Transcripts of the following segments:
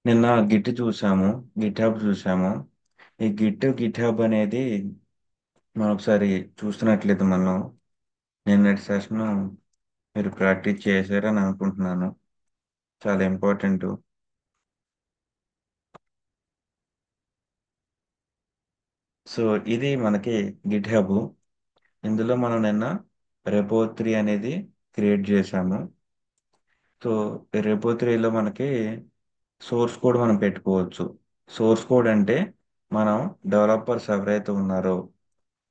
నిన్న గిట్ చూసాము. Git hub చూసాము. ఈ గిట్ హబ్ అనేది మనం ఒకసారి చూస్తున్నట్లయితే మనం నిన్నటి సెషన్ మీరు ప్రాక్టీస్ చేశారని అనుకుంటున్నాను. చాలా ఇంపార్టెంట్. సో ఇది మనకి గిట్ హబ్. ఇందులో మనం నిన్న రెపోజిటరీ అనేది క్రియేట్ చేశాము. సో ఈ రెపోజిటరీలో మనకి సోర్స్ కోడ్ మనం పెట్టుకోవచ్చు. సోర్స్ కోడ్ అంటే మనం డెవలపర్స్ ఎవరైతే ఉన్నారో,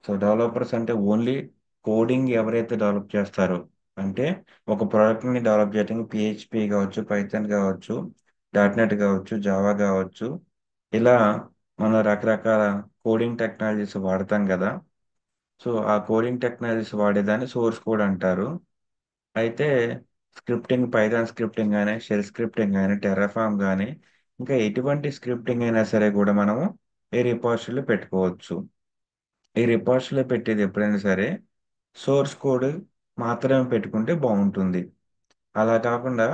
సో డెవలపర్స్ అంటే ఓన్లీ కోడింగ్ ఎవరైతే డెవలప్ చేస్తారో, అంటే ఒక ప్రోడక్ట్ని డెవలప్ చేయడానికి పిహెచ్పి కావచ్చు, పైథాన్ కావచ్చు, డాట్ నెట్ కావచ్చు, జావా కావచ్చు, ఇలా మనం రకరకాల కోడింగ్ టెక్నాలజీస్ వాడతాం కదా. సో ఆ కోడింగ్ టెక్నాలజీస్ వాడేదాన్ని సోర్స్ కోడ్ అంటారు. అయితే స్క్రిప్టింగ్, పైథాన్ స్క్రిప్టింగ్ కానీ, షెల్ స్క్రిప్టింగ్ కానీ, టెర్రాఫామ్ కానీ, ఇంకా ఎటువంటి స్క్రిప్టింగ్ అయినా సరే కూడా మనము ఈ రిపాజిటరీలో పెట్టుకోవచ్చు. ఈ రిపాజిటరీలో పెట్టేది ఎప్పుడైనా సరే సోర్స్ కోడ్ మాత్రమే పెట్టుకుంటే బాగుంటుంది. అలా కాకుండా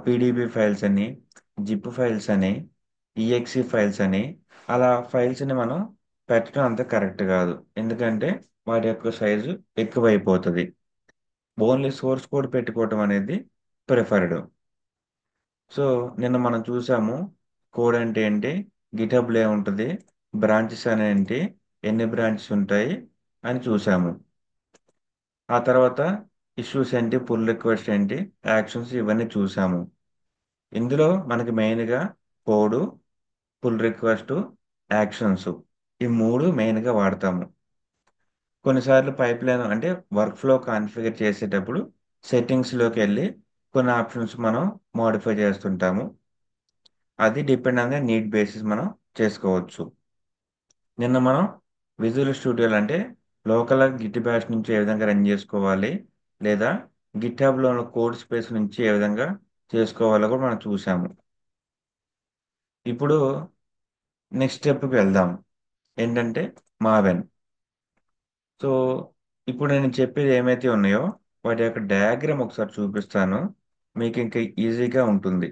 పిడిబి ఫైల్స్ అని, జిప్ ఫైల్స్ అని, ఈఎక్సి ఫైల్స్ అని, అలా ఫైల్స్ని మనం పెట్టడం అంత కరెక్ట్ కాదు. ఎందుకంటే వాటి యొక్క సైజు ఎక్కువైపోతుంది. ఓన్లీ సోర్స్ కోడ్ పెట్టుకోవటం అనేది ప్రిఫర్డ్. సో నిన్న మనం చూసాము కోడ్ అంటే ఏంటి, గిటబ్లో ఏముంటుంది, బ్రాంచెస్ అని ఏంటి, ఎన్ని బ్రాంచెస్ ఉంటాయి అని చూసాము. ఆ తర్వాత ఇష్యూస్ ఏంటి, పుల్ రిక్వెస్ట్ ఏంటి, యాక్షన్స్, ఇవన్నీ చూసాము. ఇందులో మనకి మెయిన్గా కోడ్, పుల్ రిక్వెస్ట్, యాక్షన్స్, ఈ మూడు మెయిన్గా వాడతాము. కొన్నిసార్లు పైప్ లైన్ అంటే వర్క్ ఫ్లో కాన్ఫిగర్ చేసేటప్పుడు సెట్టింగ్స్లోకి వెళ్ళి కొన్ని ఆప్షన్స్ మనం మోడిఫై చేస్తుంటాము. అది depend on the need basis మనం చేసుకోవచ్చు. నిన్న మనం విజువల్ స్టూడియోలు అంటే లోకల్ గిట్ బ్యాష్ నుంచి ఏ విధంగా రన్ చేసుకోవాలి, లేదా గిట్ హబ్లో కోడ్ స్పేస్ నుంచి ఏ విధంగా చేసుకోవాలో కూడా మనం చూసాము. ఇప్పుడు నెక్స్ట్ స్టెప్కి వెళ్దాం. ఏంటంటే మావెన్. సో ఇప్పుడు నేను చెప్పేది ఏమైతే ఉన్నాయో వాటి యొక్క డయాగ్రామ్ ఒకసారి చూపిస్తాను, మీకు ఇంకా ఈజీగా ఉంటుంది.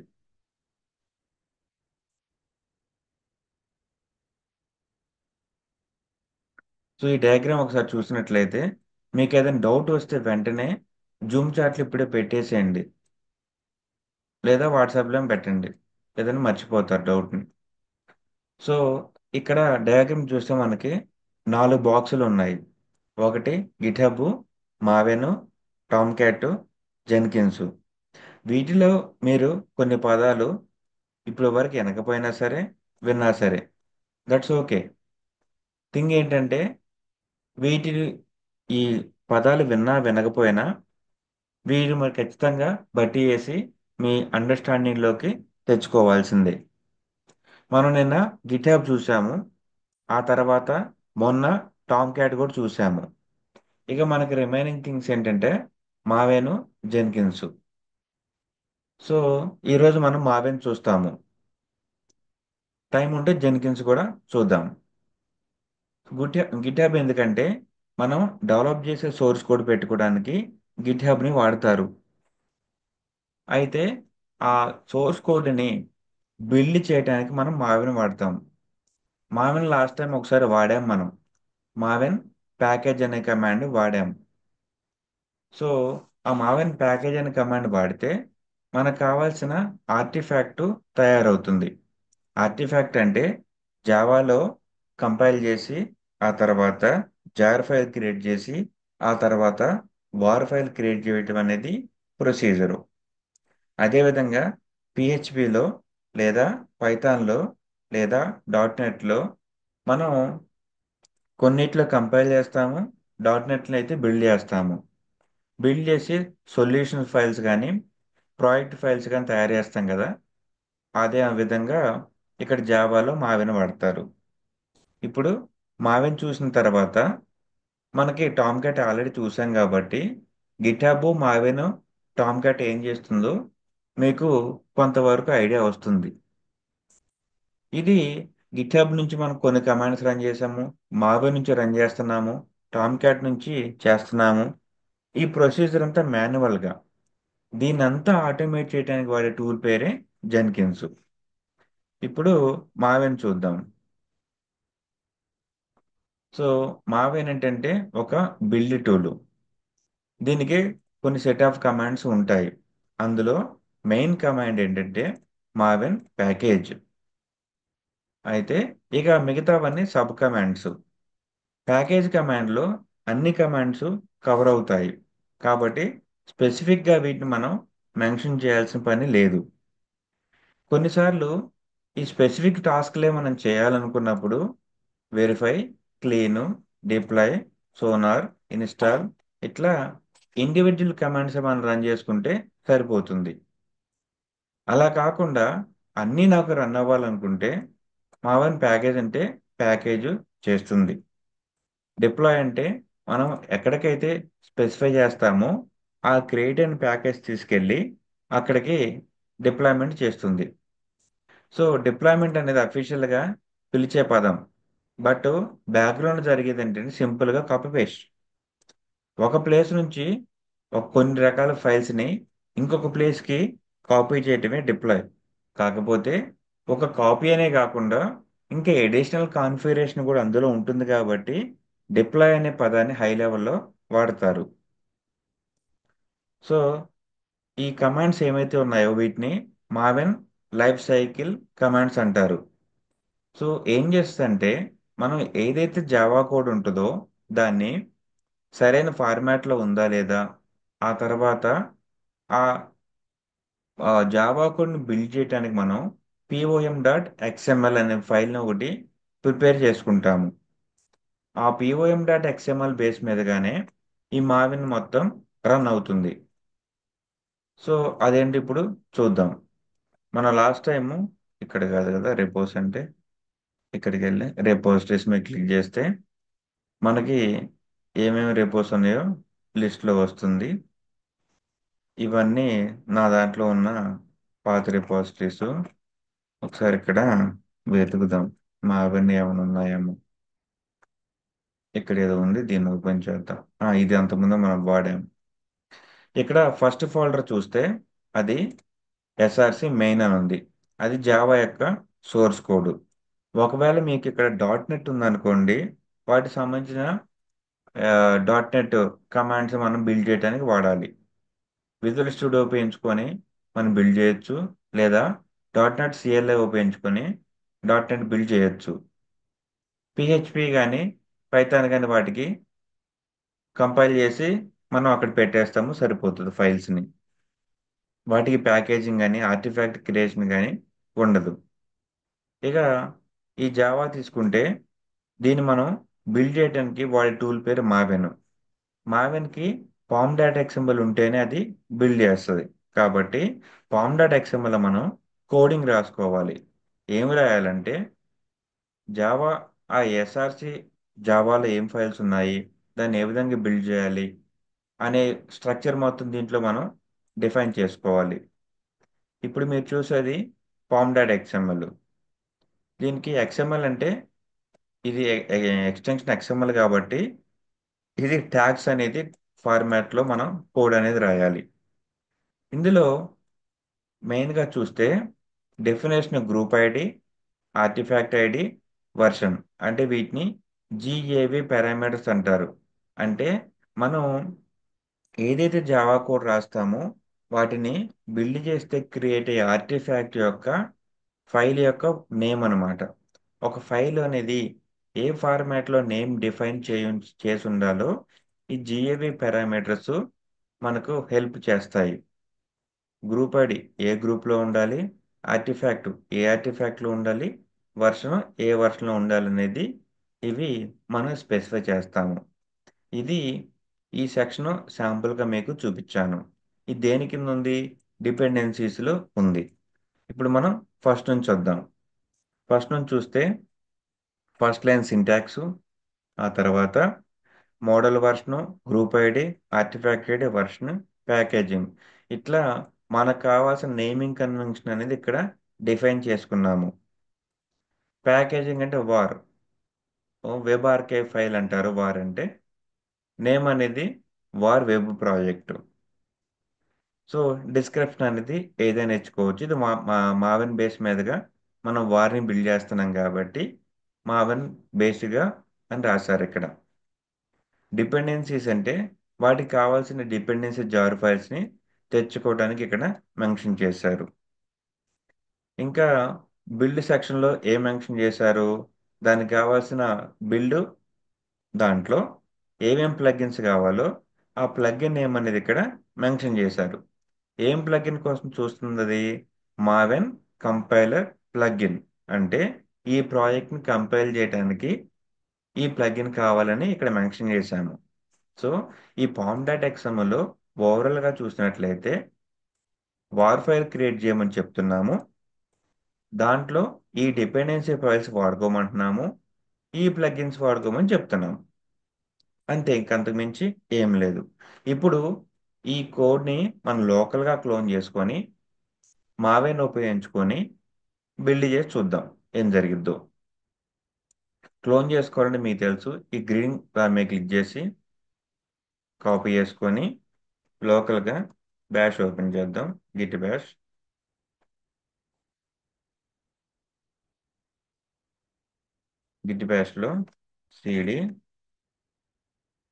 సో ఈ డయాగ్రామ్ ఒకసారి చూసినట్లయితే మీకు ఏదైనా డౌట్ వస్తే వెంటనే జూమ్ చాట్లు ఇప్పుడే పెట్టేసేయండి, లేదా వాట్సాప్లో పెట్టండి, ఏదైనా మర్చిపోతారు డౌట్ని. సో ఇక్కడ డయాగ్రామ్ చూస్తే మనకి 4 బాక్సులు ఉన్నాయి. ఒకటి GitHub, Maven, Tom cat, Jenkins. వీటిలో మీరు కొన్ని పదాలు ఇప్పుడు వరకు వినకపోయినా సరే, విన్నా సరే, దట్స్ ఓకే. థింగ్ ఏంటంటే వీటి ఈ పదాలు విన్నా వినకపోయినా వీరు మరి ఖచ్చితంగా బట్టి చేసి మీ అండర్స్టాండింగ్లోకి తెచ్చుకోవాల్సిందే. మనం నిన్న గిటాబ్ చూసాము. ఆ తర్వాత మొన్న టామ్ క్యాట్ కూడా చూసాము. ఇక మనకి రిమైనింగ్ థింగ్స్ ఏంటంటే మావేను, జెన్కిన్స్. సో ఈరోజు మనం మావేన్ చూస్తాము. టైం ఉంటే జెన్కిన్స్ కూడా చూద్దాం. గిటాబ్ ఎందుకంటే మనం డెవలప్ చేసే సోర్స్ కోడ్ పెట్టుకోవడానికి గిట్హబ్ని వాడతారు. అయితే ఆ సోర్స్ కోడ్ని బిల్డ్ చేయడానికి మనం మావెన్ వాడతాం. మావెన్ లాస్ట్ టైం ఒకసారి వాడాం మనం. మావెన్ ప్యాకేజ్ అనే కమాండ్ వాడాం. సో ఆ మావెన్ ప్యాకేజ్ అనే కమాండ్ వాడితే మనకు కావాల్సిన ఆర్టిఫాక్ట్ తయారవుతుంది. ఆర్టిఫాక్ట్ అంటే జావాలో కంపైల్ చేసి, ఆ తర్వాత జార్ ఫైల్ క్రియేట్ చేసి, ఆ తర్వాత వార్ ఫైల్ క్రియేట్ చేయడం అనేది ప్రొసీజరు. అదేవిధంగా పిహెచ్పిలో, లేదా పైథాన్లో, లేదా డాట్ నెట్లో మనం కొన్నిట్లో కంపైల్ చేస్తాము, డాట్ నెట్లో అయితే బిల్డ్ చేస్తాము. బిల్డ్ చేసి సొల్యూషన్ ఫైల్స్ కానీ, ప్రాజెక్ట్ ఫైల్స్ కానీ తయారు చేస్తాం కదా. అదే ఆ విధంగా ఇక్కడ జావాలో మావిన వాడతారు. ఇప్పుడు మావిన్ చూసిన తర్వాత మనకి టామ్ క్యాట్ ఆల్రెడీ చూసాం కాబట్టి గిటాబ్, మావిన్, టామ్ క్యాట్ ఏం చేస్తుందో మీకు కొంతవరకు ఐడియా వస్తుంది. ఇది గిటాబ్ నుంచి మనం కొన్ని కమాండ్స్ రన్ చేసాము, మావిన్ నుంచి రన్ చేస్తున్నాము, టామ్ క్యాట్ నుంచి చేస్తున్నాము. ఈ ప్రొసీజర్ అంతా మాన్యువల్గా. దీన్ని అంతా ఆటోమేట్ చేయడానికి వాడే టూల్ పేరే జెన్కిన్స్. ఇప్పుడు మావెన్ చూద్దాం. సో మావెన్ ఏంటంటే ఒక బిల్డ్ టూల్. దీనికి కొన్ని సెట్ ఆఫ్ కమాండ్స్ ఉంటాయి. అందులో మెయిన్ కమాండ్ ఏంటంటే మావెన్ ప్యాకేజ్. అయితే ఇక మిగతావన్నీ సబ్ కమాండ్స్. ప్యాకేజ్ కమాండ్లో అన్ని కమాండ్స్ కవర్ అవుతాయి. కాబట్టి స్పెసిఫిక్గా వీటిని మనం మెన్షన్ చేయాల్సిన పని లేదు. కొన్నిసార్లు ఈ స్పెసిఫిక్ టాస్క్లే మనం చేయాలనుకున్నప్పుడు verify, clean, deploy, sonar, install ఇట్లా ఇండివిజువల్ కమాండ్స్ మనం రన్ చేసుకుంటే సరిపోతుంది. అలా కాకుండా అన్నీ నాకు రన్ అవ్వాలనుకుంటే మావన్ ప్యాకేజ్ అంటే ప్యాకేజ్ చేస్తుంది. డిప్లాయ్ అంటే మనం ఎక్కడికైతే స్పెసిఫై చేస్తామో ఆ క్రియేట్ అయిన ప్యాకేజ్ తీసుకెళ్ళి అక్కడికి డిప్లాయ్మెంట్ చేస్తుంది. సో డిప్లాయ్మెంట్ అనేది అఫీషియల్గా పిలిచే పదం. బట్ బ్యాక్గ్రౌండ్ జరిగేది ఏంటంటే సింపుల్గా కాపీ పేస్ట్. ఒక ప్లేస్ నుంచి కొన్ని రకాల ఫైల్స్ని ఇంకొక ప్లేస్కి కాపీ చేయటమే డిప్లాయ్. కాకపోతే ఒక కాపీ అనే కాకుండా ఇంకా ఎడిషనల్ కాన్ఫిగరేషన్ కూడా అందులో ఉంటుంది కాబట్టి డిప్లాయ్ అనే పదాన్ని హై లెవెల్లో వాడతారు. సో ఈ కమాండ్స్ ఏమైతే ఉన్నాయో వీటిని మావెన్ లైఫ్ సైకిల్ కమాండ్స్ అంటారు. సో ఏం చేస్తుందంటే మనం ఏదైతే జావా కోడ్ ఉంటుందో దాన్ని సరైన ఫార్మాట్లో ఉందా లేదా, ఆ తర్వాత ఆ జావా కోడ్ని బిల్డ్ చేయడానికి మనం pom.xml అనే ఫైల్ని ఒకటి ప్రిపేర్ చేసుకుంటాము. ఆ pom.xml బేస్ మీదగానే ఈ మావిన్ మొత్తం రన్ అవుతుంది. సో అదేంటి ఇప్పుడు చూద్దాం. మన లాస్ట్ టైము ఇక్కడ కాదు కదా రెపోస్ అంటే, ఇక్కడికి వెళ్ళి రెపోజిటరీస్ మీద క్లిక్ చేస్తే మనకి ఏమేమి రెపోస్ ఉన్నాయో లిస్ట్లో వస్తుంది. ఇవన్నీ నా దాంట్లో ఉన్న పాత రిపాజిటరీస్. ఒకసారి ఇక్కడ వెతుకుదాం మా అవన్నీ ఏమైనా ఉన్నాయేమో. ఇక్కడ ఏదో ఉంది, దీన్ని ఓపెన్ చేద్దాం. ఇది అంతకుముందు మనం వాడాం. ఇక్కడ ఫస్ట్ ఫోల్డర్ చూస్తే అది ఎస్ఆర్సి మెయిన్ అని ఉంది. అది జావా యొక్క సోర్స్ కోడ్. ఒకవేళ మీకు ఇక్కడ డాట్ నెట్ ఉందనుకోండి, వాటికి సంబంధించిన డాట్ నెట్ కమాండ్స్ మనం బిల్డ్ చేయడానికి వాడాలి. విజువల్ స్టూడియో ఉపయోగించుకొని మనం బిల్డ్ చేయొచ్చు, లేదా డాట్ నెట్ సిఎల్ఐ ఉపయోగించుకొని డాట్ నెట్ బిల్డ్ చేయొచ్చు. పిహెచ్పి కానీ పైథాన్ కానీ వాటికి కంపైల్ చేసి మనం అక్కడ పెట్టేస్తాము, సరిపోతుంది ఫైల్స్ని. వాటికి ప్యాకేజింగ్ కానీ ఆర్టిఫాక్ట్ క్రియేషన్ కానీ ఉండదు. ఇక ఈ జావా తీసుకుంటే దీన్ని మనం బిల్డ్ చేయడానికి వాడే టూల్ పేరు మావెన్. మావెన్కి పామ్ డాట్ ఎక్స్ఎంఎల్ ఉంటేనే అది బిల్డ్ చేస్తుంది. కాబట్టి పామ్ డాట్ ఎక్స్ఎంఎల్ మనం కోడింగ్ రాసుకోవాలి. ఏమి రాయాలంటే జావా ఆ ఎస్ఆర్సి జావాలో ఏం ఫైల్స్ ఉన్నాయి, దాన్ని ఏ విధంగా బిల్డ్ చేయాలి అనే స్ట్రక్చర్ మొత్తం దీంట్లో మనం డిఫైన్ చేసుకోవాలి. ఇప్పుడు మీరు చూసేది పామ్ డాట్ ఎక్స్ఎంఎల్. దీనికి ఎక్స్ఎంఎల్ అంటే ఇది ఎక్స్టెన్షన్ ఎక్స్ఎంఎల్ కాబట్టి ఇది ట్యాగ్స్ అనేది ఫార్మాట్లో మనం కోడ్ అనేది రాయాలి. ఇందులో మెయిన్గా చూస్తే definition group ID, artifact ID, version అంటే వీటిని జిఏవి పారామీటర్స్ అంటారు. అంటే మనం ఏదైతే జావా కోడ్ రాస్తామో వాటిని బిల్డ్ చేస్తే క్రియేట్ అయ్యే ఆర్టిఫాక్ట్ యొక్క ఫైల్ యొక్క నేమ్ అన్నమాట. ఒక ఫైల్ అనేది ఏ ఫార్మాట్లో నేమ్ డిఫైన్ చేసి ఉండాలో ఈ జిఏవి పారామీటర్స్ మనకు హెల్ప్ చేస్తాయి. గ్రూప్ ఐడి ఏ గ్రూప్లో ఉండాలి, ఆర్టిఫాక్ట్ ఏ ఆర్టిఫాక్ట్లో ఉండాలి, వర్షన్ ఏ వర్షన్లో ఉండాలి అనేది ఇవి మనం స్పెసిఫై చేస్తాము. ఇది ఈ సెక్షన్ శాంపుల్గా మీకు చూపించాను. ఇది దేని కింద ఉంది, డిపెండెన్సీస్లో ఉంది. ఇప్పుడు మనం ఫస్ట్ నుంచి వద్దాం. ఫస్ట్ నుంచి చూస్తే ఫస్ట్ లైన్ సింటాక్స్, ఆ తర్వాత model version, group ID, artifact ID, version, packaging ఇట్లా మనకు కావాల్సిన నేమింగ్ కన్వెన్షన్ అనేది ఇక్కడ డిఫైన్ చేసుకున్నాము. ప్యాకేజింగ్ అంటే వార్, వెబ్ ఆర్కైవ్ ఫైల్ అంటారు. వార్ అంటే నేమ్ అనేది war web project. So description అనేది ఏదైనా ఇచ్చుకోవచ్చు. ఇది మావెన్ బేస్ మీదుగా మనం వారిని బిల్డ్ చేస్తున్నాం కాబట్టి మావెన్ బేస్డ్గా అని రాశారు ఇక్కడ. డిపెండెన్సీస్ అంటే వాటికి కావాల్సిన డిపెండెన్సీ జార్ ఫైల్స్ని తెచ్చుకోవడానికి ఇక్కడ మెన్షన్ చేశారు. ఇంకా బిల్డ్ సెక్షన్లో ఏం మెన్షన్ చేశారు, దానికి కావాల్సిన బిల్డ్ దాంట్లో ఏమేం ప్లగిన్స్ కావాలో ఆ ప్లగిన్ నేమ్ అనేది ఇక్కడ మెన్షన్ చేశారు. ఏం ప్లగిన్ కోసం చూస్తుంది అది? Maven compiler plugin. అంటే ఈ ప్రాజెక్ట్ని కంపైల్ చేయడానికి ఈ ప్లగిన్ కావాలని ఇక్కడ మెన్షన్ చేశాము. సో ఈ పామ్ డాట్ ఎక్స్ఎంఎల్లో ఓవరాల్గా చూసినట్లయితే వార్ ఫైల్ క్రియేట్ చేయమని చెప్తున్నాము. దాంట్లో ఈ డిపెండెన్సీ ఫైల్స్ వాడుకోమంటున్నాము, ఈ ప్లగిన్స్ వాడుకోమని చెప్తున్నాము. అంతే, ఇంకంతకు మించి ఏం లేదు. ఇప్పుడు ఈ కోడ్ని మనం లోకల్గా క్లోన్ చేసుకొని మావేన్ ఉపయోగించుకొని బిల్డ్ చేసి చూద్దాం ఏం జరిగిద్దో. క్లోన్ చేసుకోవాలంటే మీకు తెలుసు, ఈ గ్రీన్ దాని మీద క్లిక్ చేసి కాపీ చేసుకొని లోకల్గా బ్యాష్ ఓపెన్ చేద్దాం. Git bash. గిట్ బ్యాష్లో cd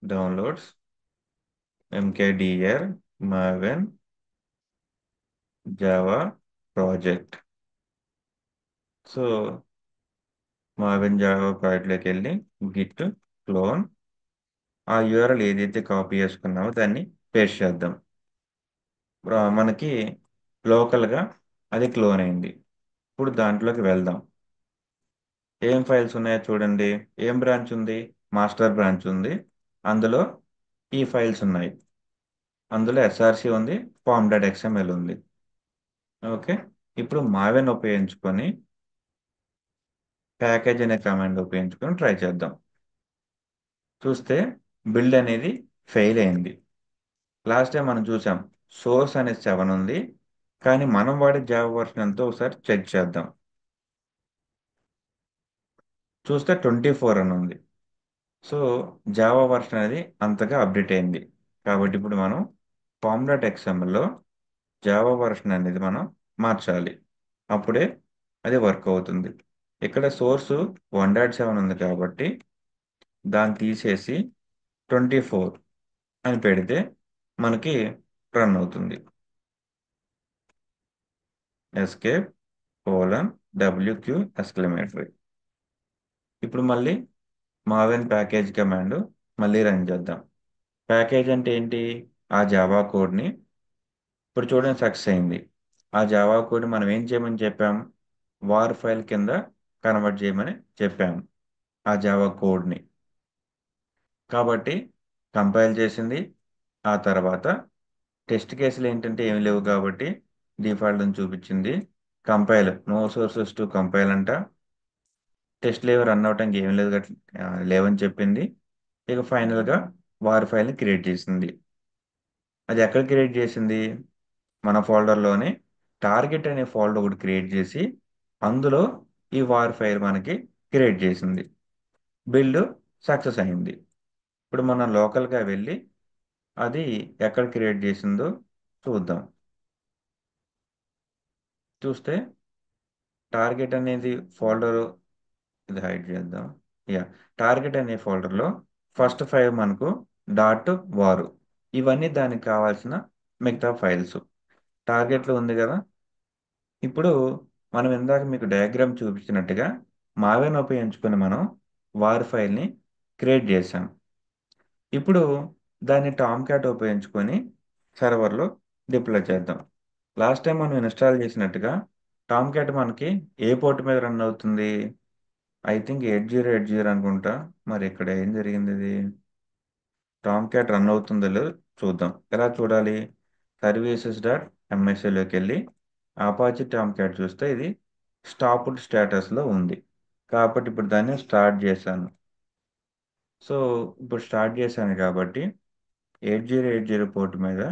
downloads MKDIR Maven Java project. So Maven Java ప్రాజెక్ట్లోకి వెళ్ళి గిట్ క్లోన్, ఆ యూఆర్ఎల్ ఏదైతే కాపీ చేసుకున్నామో దాన్ని పేస్ట్ చేద్దాం. మనకి లోకల్గా అది క్లోన్ అయింది. ఇప్పుడు దాంట్లోకి వెళ్దాం. ఏం ఫైల్స్ ఉన్నాయో చూడండి. ఏం బ్రాంచ్ ఉంది? మాస్టర్ బ్రాంచ్ ఉంది. అందులో ఈ ఫైల్స్ ఉన్నాయి. అందులో ఎస్ఆర్సి ఉంది, పామ్ డాట్ ఎక్స్ఎంఎల్ ఉంది. ఓకే, ఇప్పుడు మావెన్ ఉపయోగించుకొని ప్యాకేజ్ అనే కమాండ్ ఉపయోగించుకొని ట్రై చేద్దాం. చూస్తే బిల్డ్ అనేది ఫెయిల్ అయింది. లాస్ట్ టైం మనం చూసాం సోర్స్ అనేది 7 ఉంది, కానీ మనం వాడే జావా వర్షన్ ఎంతో ఒకసారి చెక్ చేద్దాం. చూస్తే 24 అని ఉంది. సో జావా వర్షన్ అనేది అంతగా అప్డేట్ అయింది. కాబట్టి ఇప్పుడు మనం పామ్ డాట్ ఎక్స్ఎంఎల్లో జావా వర్షన్ అనేది మనం మార్చాలి. అప్పుడే అది వర్క్ అవుతుంది. ఇక్కడ సోర్స్ 1.7 ఉంది కాబట్టి దాన్ని తీసేసి 24 అని పెడితే మనకి రన్ అవుతుంది. Escape WQ exclamatory. ఇప్పుడు మళ్ళీ మావెన్ ప్యాకేజ్ కమాండ్ మళ్ళీ రన్ చేద్దాం. ప్యాకేజ్ అంటే ఏంటి? ఆ జావా కోడ్ని ఇప్పుడు చూడండి సక్సెస్ అయింది. ఆ జావా కోడ్ మనం ఏం చేయమని చెప్పాం? వార్ ఫైల్ కింద కన్వర్ట్ చేయమని చెప్పాము ఆ జావా కోడ్ని. కాబట్టి కంపైల్ చేసింది. ఆ తర్వాత టెస్ట్ కేసులు ఏంటంటే ఏమి లేవు కాబట్టి డిఫాల్ట్ అని చూపించింది. Compile no sources to compile అంట. టెస్ట్ లేవు రన్ అవటానికి ఏం లేదు లేవని చెప్పింది. ఇక ఫైనల్గా వార్ ఫైల్ని క్రియేట్ చేసింది. అది ఎక్కడ క్రియేట్ చేసింది? మన ఫోల్డర్లోనే టార్గెట్ అనే ఫోల్డర్ ఒకటి క్రియేట్ చేసి అందులో ఈ వార్ ఫైల్ మనకి క్రియేట్ చేసింది. బిల్డ్ సక్సెస్ అయింది. ఇప్పుడు మనం లోకల్గా వెళ్ళి అది ఎక్కడ క్రియేట్ చేసిందో చూద్దాం. చూస్తే టార్గెట్ అనేది ఫోల్డర్, ఇది హైడ్ చేద్దాం. యా, టార్గెట్ అనే ఫోల్డర్లో ఫస్ట్ 5 మనకు డాట్ వారు, ఇవన్నీ దానికి కావాల్సిన మిగతా ఫైల్స్ టార్గెట్లో ఉంది కదా. ఇప్పుడు మనం ఇందాక మీకు డయాగ్రామ్ చూపించినట్టుగా మావెన్ ఉపయోగించుకొని మనం వార్ ఫైల్ని క్రియేట్ చేసాం. ఇప్పుడు దాన్ని టామ్ క్యాట్ ఉపయోగించుకొని సర్వర్లో డిప్లాయ్ చేద్దాం. లాస్ట్ టైం మనం ఇన్స్టాల్ చేసినట్టుగా టామ్ క్యాట్ మనకి ఏ పోర్ట్ మీద రన్ అవుతుంది? ఐ థింక్ 8080 అనుకుంటా. మరి ఇక్కడ ఏం జరిగింది? ఇది టామ్ క్యాట్ రన్ అవుతుందో లేదో చూద్దాం. ఎలా చూడాలి? services.msలోకి వెళ్ళి అపాచీ టామ్ క్యాట్ చూస్తే ఇది స్టాప్డ్ స్టేటస్లో ఉంది. కాబట్టి ఇప్పుడు దాన్ని స్టార్ట్ చేశాను. సో ఇప్పుడు స్టార్ట్ చేశాను కాబట్టి 8080 పోర్ట్ మీద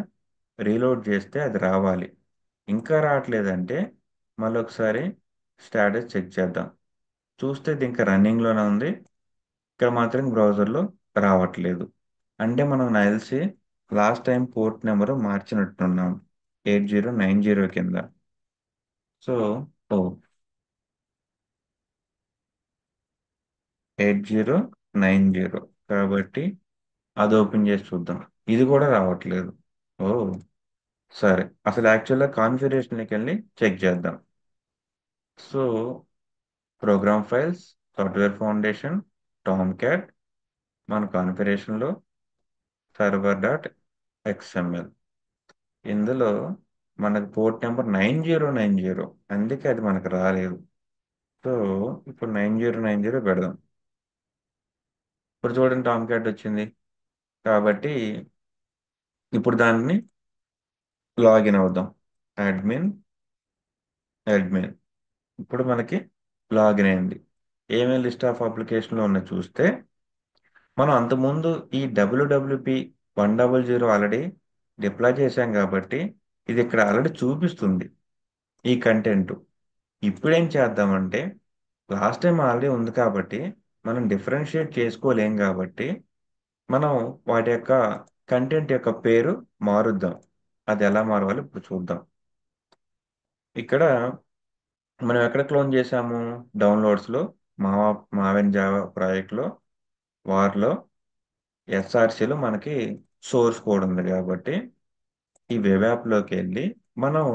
రీలోడ్ చేస్తే అది రావాలి. ఇంకా రావట్లేదంటే మళ్ళీ ఒకసారి స్టేటస్ చెక్ చేద్దాం. చూస్తే ఇది ఇంకా రన్నింగ్లోనే ఉంది. ఇక్కడ మాత్రం బ్రౌజర్లో రావట్లేదు. అంటే మనం నాకు తెలిసి లాస్ట్ టైం పోర్ట్ నెంబర్ మార్చినట్టున్నాం 8090 కింద. సో ఓ 8090. కాబట్టి అది ఓపెన్ చేసి చూద్దాం. ఇది కూడా రావట్లేదు. ఓ, సరే. అసలు యాక్చువల్గా కాన్ఫిగరేషన్కి వెళ్ళి చెక్ చేద్దాం. So programme files, software foundation, Tom cat, మన కాన్ఫిగరేషన్లో సర్వర్ డాట్ ఎక్స్ఎంఎల్. ఇందులో మనకు పోర్ట్ నెంబర్ 9090, అందుకే అది మనకు రాలేదు. సో ఇప్పుడు 9090 పెడదాం. ఇప్పుడు చూడండి, టామ్ క్యాట్ వచ్చింది. కాబట్టి ఇప్పుడు దాన్ని లాగిన్ అవుదాం. Admin, admin. ఇప్పుడు మనకి లాగిన్ అయింది. ఏమేమి లిస్ట్ ఆఫ్ అప్లికేషన్లు ఉన్నాయి చూస్తే, మనం అంతకుముందు ఈ డబ్ల్యూడబ్ల్యూపి 100 ఆల్రెడీ డిప్లాయ్ చేశాం కాబట్టి ఇది ఇక్కడ ఆల్రెడీ చూపిస్తుంది ఈ కంటెంట్. ఇప్పుడేం చేద్దామంటే, లాస్ట్ టైం ఆల్రెడీ ఉంది కాబట్టి మనం డిఫరెన్షియేట్ చేసుకోలేం కాబట్టి మనం వాటి యొక్క కంటెంట్ యొక్క పేరు మారుద్దాం. అది ఎలా మారవాలో ఇప్పుడు చూద్దాం. ఇక్కడ మనం ఎక్కడ క్లోన్ చేసాము? డౌన్లోడ్స్లో, మా మావెన్ జావా ప్రాజెక్ట్లో, వార్లో, ఎస్ఆర్సిలో మనకి సోర్స్ కోడ్ ఉంది కాబట్టి ఈ వెబ్ యాప్లోకి వెళ్ళి మనం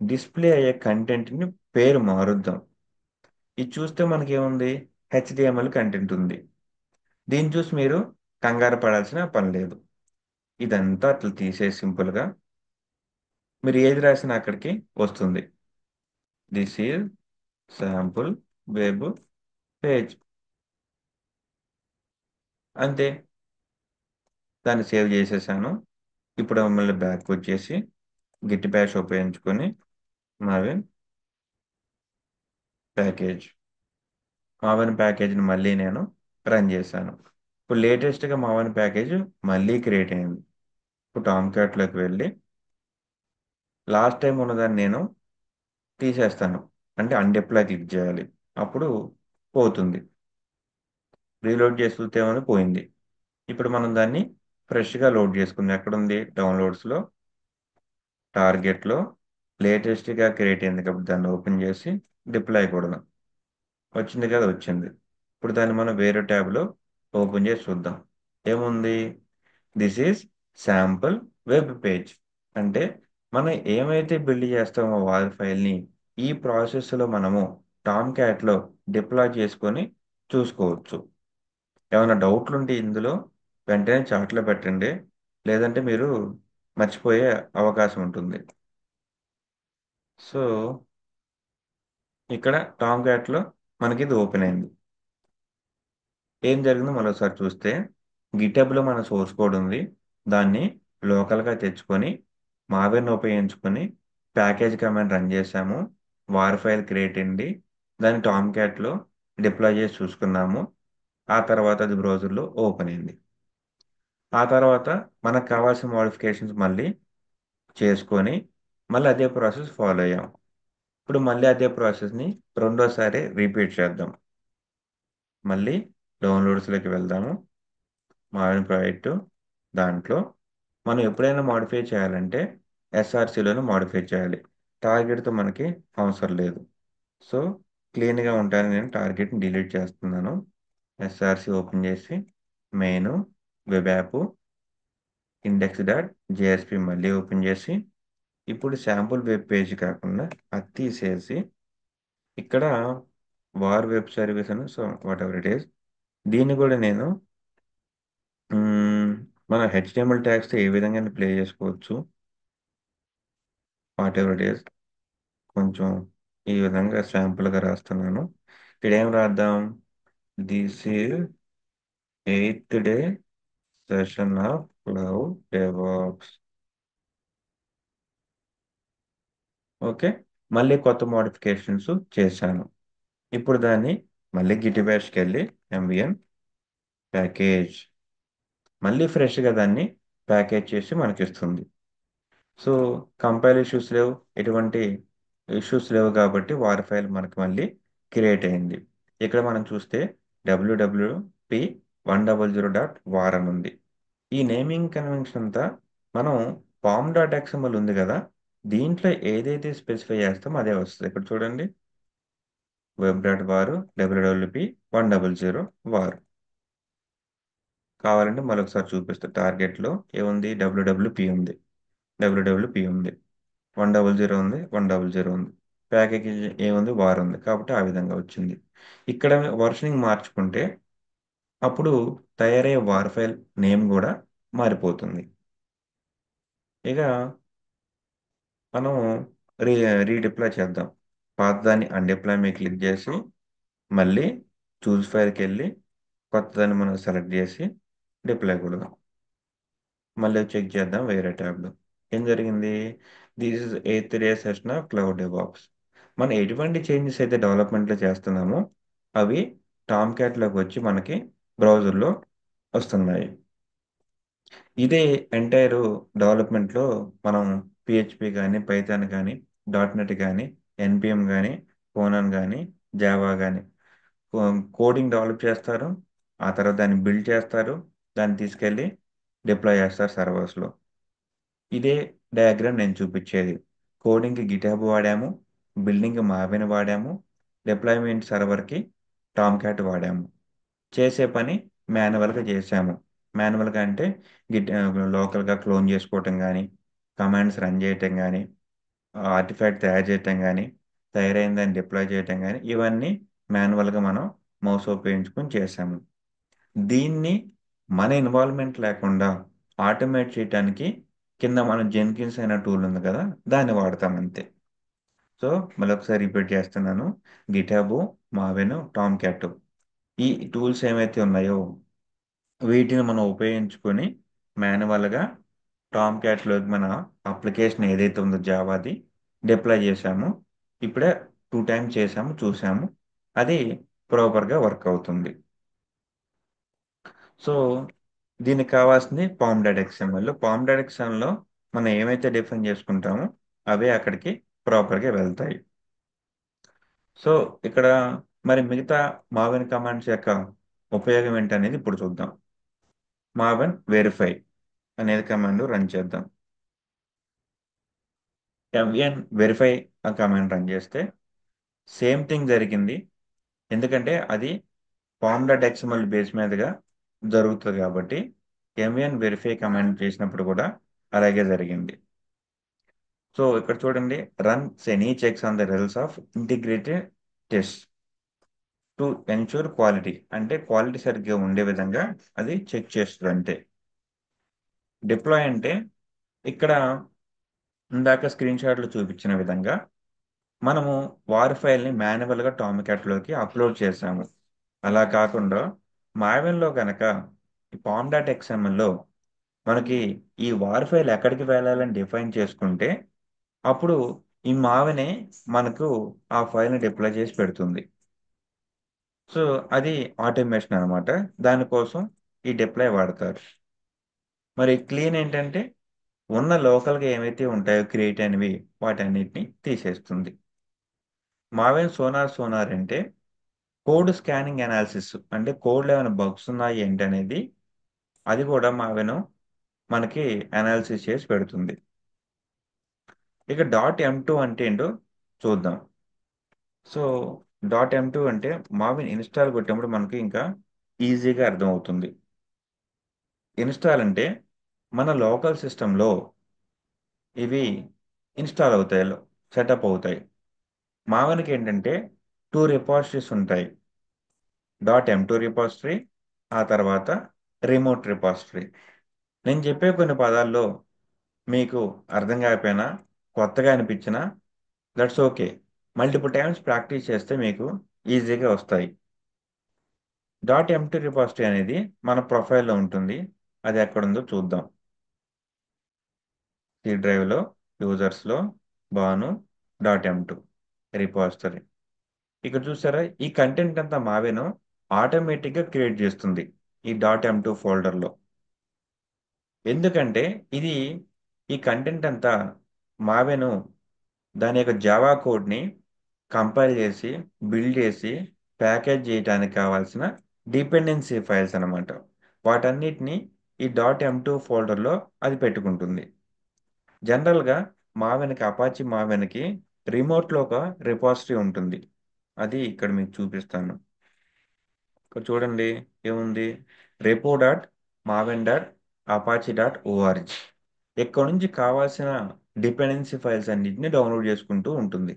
డిస్ప్లే అయ్యే కంటెంట్ని పేరు మారుద్దాం. ఇది చూస్తే మనకి ఏముంది? హెచ్డిఎంఎల్ కంటెంట్ ఉంది. దీన్ని చూసి మీరు కంగారు పడాల్సిన పని లేదు. ఇదంతా అట్లా తీసేసి సింపుల్గా మీరు ఏది రాసినా అక్కడికి వస్తుంది. This is sample web page. అంతే. దాన్ని సేవ్ చేసేసాను. ఇప్పుడు మమ్మల్ని బ్యాక్ వచ్చేసి గిట్ బ్యాష్ ఉపయోగించుకొని మావిన్ ప్యాకేజ్, మావెన్ ప్యాకేజ్ని మళ్ళీ నేను రన్ చేశాను. ఇప్పుడు లేటెస్ట్గా మావెన్ ప్యాకేజ్ మళ్ళీ క్రియేట్ అయింది. ఇప్పుడు టామ్ క్యాట్లోకి వెళ్ళి లాస్ట్ టైం ఉన్నదాన్ని నేను తీసేస్తాను. అంటే అన్డిప్లాయ్ క్లిక్ చేయాలి. అప్పుడు పోతుంది. రీలోడ్ చేసి చూస్తేమని పోయింది. ఇప్పుడు మనం దాన్ని ఫ్రెష్గా లోడ్ చేసుకుంది. ఎక్కడుంది? డౌన్లోడ్స్లో, టార్గెట్లో లేటెస్ట్గా క్రియేట్ అయింది కాబట్టి దాన్ని ఓపెన్ చేసి డిప్లాయ్ కూడా వచ్చింది కదా, వచ్చింది. ఇప్పుడు దాన్ని మనం వేరే ట్యాబ్లో ఓపెన్ చేసి చూద్దాం. ఏముంది? This is sample web page. అంటే మనం ఏమైతే బిల్డ్ చేస్తామో వాల్ ఫైల్ని ఈ ప్రాసెస్లో మనము టామ్ క్యాట్లో డిప్లాయ్ చేసుకొని చూసుకోవచ్చు. ఏమైనా డౌట్లు ఉంటే ఇందులో వెంటనే చాట్లో పెట్టండి, లేదంటే మీరు మర్చిపోయే అవకాశం ఉంటుంది. సో ఇక్కడ టామ్ క్యాట్లో మనకి ఇది ఓపెన్ అయింది. ఏం జరిగిందో మరోసారి చూస్తే, గిటబ్లో మన సోర్స్ కోడ్ ఉంది. దాన్ని లోకల్గా తెచ్చుకొని మావెన్ ఉపయోగించుకొని ప్యాకేజ్ కమాండ్ రన్ చేసాము. వార్ ఫైల్ క్రియేట్ అయింది. దాన్ని టామ్ క్యాట్లో డిప్లాయ్ చేసి చూసుకున్నాము. ఆ తర్వాత అది బ్రౌజర్లో ఓపెన్ అయింది. ఆ తర్వాత మనకు కావాల్సిన మోడిఫికేషన్స్ మళ్ళీ చేసుకొని మళ్ళీ అదే ప్రాసెస్ ఫాలో అయ్యాం. ఇప్పుడు మళ్ళీ అదే ప్రాసెస్ని రెండోసారి రిపీట్ చేద్దాం. మళ్ళీ డౌన్లోడ్స్లోకి వెళ్దాము. మాడిన ప్రాజెక్టు దాంట్లో మనం ఎప్పుడైనా మాడిఫై చేయాలంటే ఎస్ఆర్సిలోనే మాడిఫై చేయాలి. టార్గెట్తో మనకి అవసరం లేదు. సో క్లీన్గా ఉంటానని నేను టార్గెట్ని డిలీట్ చేస్తున్నాను. ఎస్ఆర్సి ఓపెన్ చేసి main web app index dot JSP మళ్ళీ ఓపెన్ చేసి ఇప్పుడు శాంపుల్ వెబ్ పేజ్ కాకుండా అది తీసేసి ఇక్కడ వార్ వెబ్ సర్వీస్ అని, so what ever it is, దీన్ని కూడా నేను మన హెచ్టిఎంఎల్ ట్యాగ్స్తో ఏ విధంగా ప్లే చేసుకోవచ్చు, వాట్ ఎవర్ ఇట్ ఈస్, కొంచెం ఈ విధంగా శాంపుల్గా రాస్తున్నాను. ఇక్కడ ఏం రాద్దాం? This is 8th day session of cloud DevOps. Okay. మళ్ళీ కొత్త మోడిఫికేషన్స్ చేశాను. ఇప్పుడు దాన్ని మళ్ళీ గిట్ బ్యాష్కి వెళ్ళి ఎంవిఎన్ ప్యాకేజ్ మళ్ళీ ఫ్రెష్గా దాన్ని ప్యాకేజ్ చేసి మనకి ఇస్తుంది. సో కంపైల్ ఇష్యూస్ లేవు, ఎటువంటి ఇష్యూస్ లేవు కాబట్టి వార్ ఫైల్ మనకి మళ్ళీ క్రియేట్ అయింది. ఇక్కడ మనం చూస్తే wwp 100.war అని ఉంది. ఈ నేమింగ్ కన్వెన్షన్ అంతా మనం pom.xml ఉంది కదా, దీంట్లో ఏదైతే స్పెసిఫై చేస్తామో అదే వస్తుంది. ఇక్కడ చూడండి, వెబ్ డాట్ వారు డబ్ల్యూడబ్ల్యూపి 100 వారు. కావాలంటే మరొకసారి చూపిస్తా. టార్గెట్లో ఏముంది, డబ్ల్యూడబ్ల్యూపి ఉంది, డబ్ల్యూడబ్ల్యూపి ఉంది, 100 ఉంది, 100 ఉంది. ప్యాకేజ్ ఏముంది, వార్ ఉంది, కాబట్టి ఆ విధంగా వచ్చింది. ఇక్కడ వర్షనింగ్ మార్చుకుంటే అప్పుడు తయారయ్యే వార్ ఫైల్ నేమ్ కూడా మారిపోతుంది. ఇక మనం రీ రీడిప్లాయ్ చేద్దాం. పాతదాన్ని అన్డిప్లాయ్ మీద క్లిక్ చేసి మళ్ళీ చూస్ ఫైల్కి వెళ్ళి కొత్తదాన్ని మనం సెలెక్ట్ చేసి డిప్లాయ్ కొడదాం. మళ్ళీ చెక్ చేద్దాం వేరే ట్యాబ్లో ఏం జరిగింది. This is eighth day session of cloud DevOps. మనం ఎటువంటి చేంజెస్ అయితే డెవలప్మెంట్లో చేస్తున్నామో అవి టామ్ క్యాట్లోకి వచ్చి మనకి బ్రౌజర్లో వస్తున్నాయి. ఇదే ఎంటైర్ డెవలప్మెంట్లో మనం పిహెచ్పి కానీ, పైథాన్ కానీ, డాట్ నెట్ కానీ, ఎన్పిఎం కానీ, కోనాన్ కానీ, జావా కానీ కోడింగ్ డెవలప్ చేస్తారు. ఆ తర్వాత దాన్ని బిల్డ్ చేస్తారు, దాన్ని తీసుకెళ్ళి డిప్లాయ్ చేస్తారు సర్వర్స్లో. ఇదే డయాగ్రామ్ నేను చూపించేది. కోడింగ్కి గిట్హబ్ వాడాము, బిల్డింగ్ మావెన్ వాడాము, డిప్లాయ్మెంట్ సర్వర్కి టామ్ క్యాట్ వాడాము. చేసే పని మాన్యువల్గా చేసాము. మాన్యువల్గా అంటే లోకల్గా క్లోన్ చేసుకోవటం కానీ, కమాండ్స్ రన్ చేయటం కానీ, ఆర్టిఫాక్ట్ తయారు చేయటం కానీ, తయారైన దాన్ని డిప్లాయ్ చేయటం కానీ, ఇవన్నీ మాన్యువల్గా మనం మౌస్ ఉపయోగించుకొని చేసాము. దీన్ని మన ఇన్వాల్వ్మెంట్ లేకుండా ఆటోమేట్ చేయడానికి కింద మన జెన్కిన్స్ అయిన టూల్ ఉంది కదా, దాన్ని వాడతాం అంతే. సో మళ్ళీ ఒకసారి రిపీట్ చేస్తున్నాను. గిటాబు, మావెన్, టామ్ క్యాట్ ఈ టూల్స్ ఏమైతే ఉన్నాయో వీటిని మనం ఉపయోగించుకొని మాన్యువల్గా టామ్ క్యాట్లోకి మన అప్లికేషన్ ఏదైతే ఉందో జావాది డిప్లాయ్ చేసాము. ఇప్పుడే 2 టైమ్స్ చేసాము, చూసాము, అది ప్రాపర్గా వర్క్ అవుతుంది. సో దీనికి కావాల్సింది pom dot XML. Pom dot ఎక్స్ఎంఎల్లో మనం ఏమైతే డిఫైన్ చేసుకుంటామో అవే అక్కడికి ప్రాపర్గా వెళ్తాయి. సో ఇక్కడ మరి మిగతా మావెన్ కమాండ్స్ యొక్క ఉపయోగం ఏంటనేది ఇప్పుడు చూద్దాం. మావెన్ వెరిఫై అనేది కమాండ్ రన్ చేద్దాం. ఎంవిఎన్ వెరిఫై ఆ కమాండ్ రన్ చేస్తే సేమ్ థింగ్ జరిగింది. ఎందుకంటే అది పామ్ డాట్ ఎక్స్ఎంఎల్ బేస్ మీదుగా జరుగుతుంది కాబట్టి ఎంవిఎన్ వెరిఫై కమాండ్ చేసినప్పుడు కూడా అలాగే జరిగింది. సో ఇక్కడ చూడండి, run any checks on the results of integrated test to ensure quality, అంటే క్వాలిటీ సరిగ్గా ఉండే విధంగా అది చెక్ చేస్తుంది అంతే. డిప్లాయ్ అంటే ఇక్కడ ఇందాక స్క్రీన్ షాట్లో చూపించిన విధంగా మనము వార్ ఫైల్ని మాన్యువల్గా టామ్ క్యాట్లోకి అప్లోడ్ చేసాము. అలా కాకుండా మావెన్లో కనుక పామ్ డాట్ ఎక్స్ఎంఎల్లో మనకి ఈ వార్ ఫైల్ ఎక్కడికి వెళ్ళాలని డిఫైన్ చేసుకుంటే అప్పుడు ఈ మావెనే మనకు ఆ ఫైల్ని డిప్లాయ్ చేసి పెడుతుంది. సో అది ఆటోమేషన్ అనమాట. దానికోసం ఈ డిప్లాయ్ వాడతారు. మరి క్లీన్ ఏంటంటే ఉన్న లోకల్గా ఏమైతే ఉంటాయో క్రియేట్ అనేవి వాటన్నిటిని తీసేస్తుంది. మావెన్ సోనార్ అంటే కోడ్ స్కానింగ్ అనాలిసిస్, అంటే కోడ్లో ఏమైనా బగ్స్ ఉన్నాయి ఏంటి అనేది అది కూడా మావెన్ మనకి అనాలిసిస్ చేసి పెడుతుంది. ఇక .m2 అంటే ఏంటో చూద్దాం. సో .m2 అంటే మావిన్ ఇన్స్టాల్ కొట్టినప్పుడు మనకి ఇంకా ఈజీగా అర్థమవుతుంది. ఇన్స్టాల్ అంటే మన లోకల్ సిస్టంలో ఇవి ఇన్స్టాల్ అవుతాయి, సెటప్ అవుతాయి. మావన్కి ఏంటంటే 2 రిపాజిటరీస్ ఉంటాయి. .m2 రిపాజిటరీ, ఆ తర్వాత రిమోట్ రిపాజిటరీ. నేను చెప్పే కొన్ని పదాల్లో మీకు అర్థం కాకపోయినా, కొత్తగా అనిపించినా that's okay. Multiple times practice చేస్తే మీకు ఈజీగా వస్తాయి. .m2 రిపాజిటరీ అనేది మన ప్రొఫైల్లో ఉంటుంది. అది ఎక్కడుందో చూద్దాం. సి డ్రైవ్లో, యూజర్స్లో, భాను .m2 రిపాజిటరీ. ఇక్కడ చూసారా, ఈ కంటెంట్ అంతా మావేను ఆటోమేటిక్గా క్రియేట్ చేస్తుంది ఈ .m2 ఫోల్డర్లో. ఎందుకంటే ఇది ఈ కంటెంట్ అంతా మావేను దాని యొక్క జావా కోడ్ని కంపైల్ చేసి, బిల్డ్ చేసి, ప్యాకేజ్ చేయడానికి కావాల్సిన డిపెండెన్సీ ఫైల్స్ అనమాట. వాటన్నిటిని ఈ .m2 ఫోల్డర్లో అది పెట్టుకుంటుంది. జనరల్గా మావెన్కి, అపాచీ మావెన్కి రిమోట్లో ఒక రిపాజిటరీ ఉంటుంది. అది ఇక్కడ మీకు చూపిస్తాను. ఇక్కడ చూడండి, ఏముంది, repo dot Maven dot Apache dot ORG. ఇక్కడ నుంచి కావాల్సిన డిపెండెన్సీ ఫైల్స్ అన్నింటినీ డౌన్లోడ్ చేసుకుంటూ ఉంటుంది.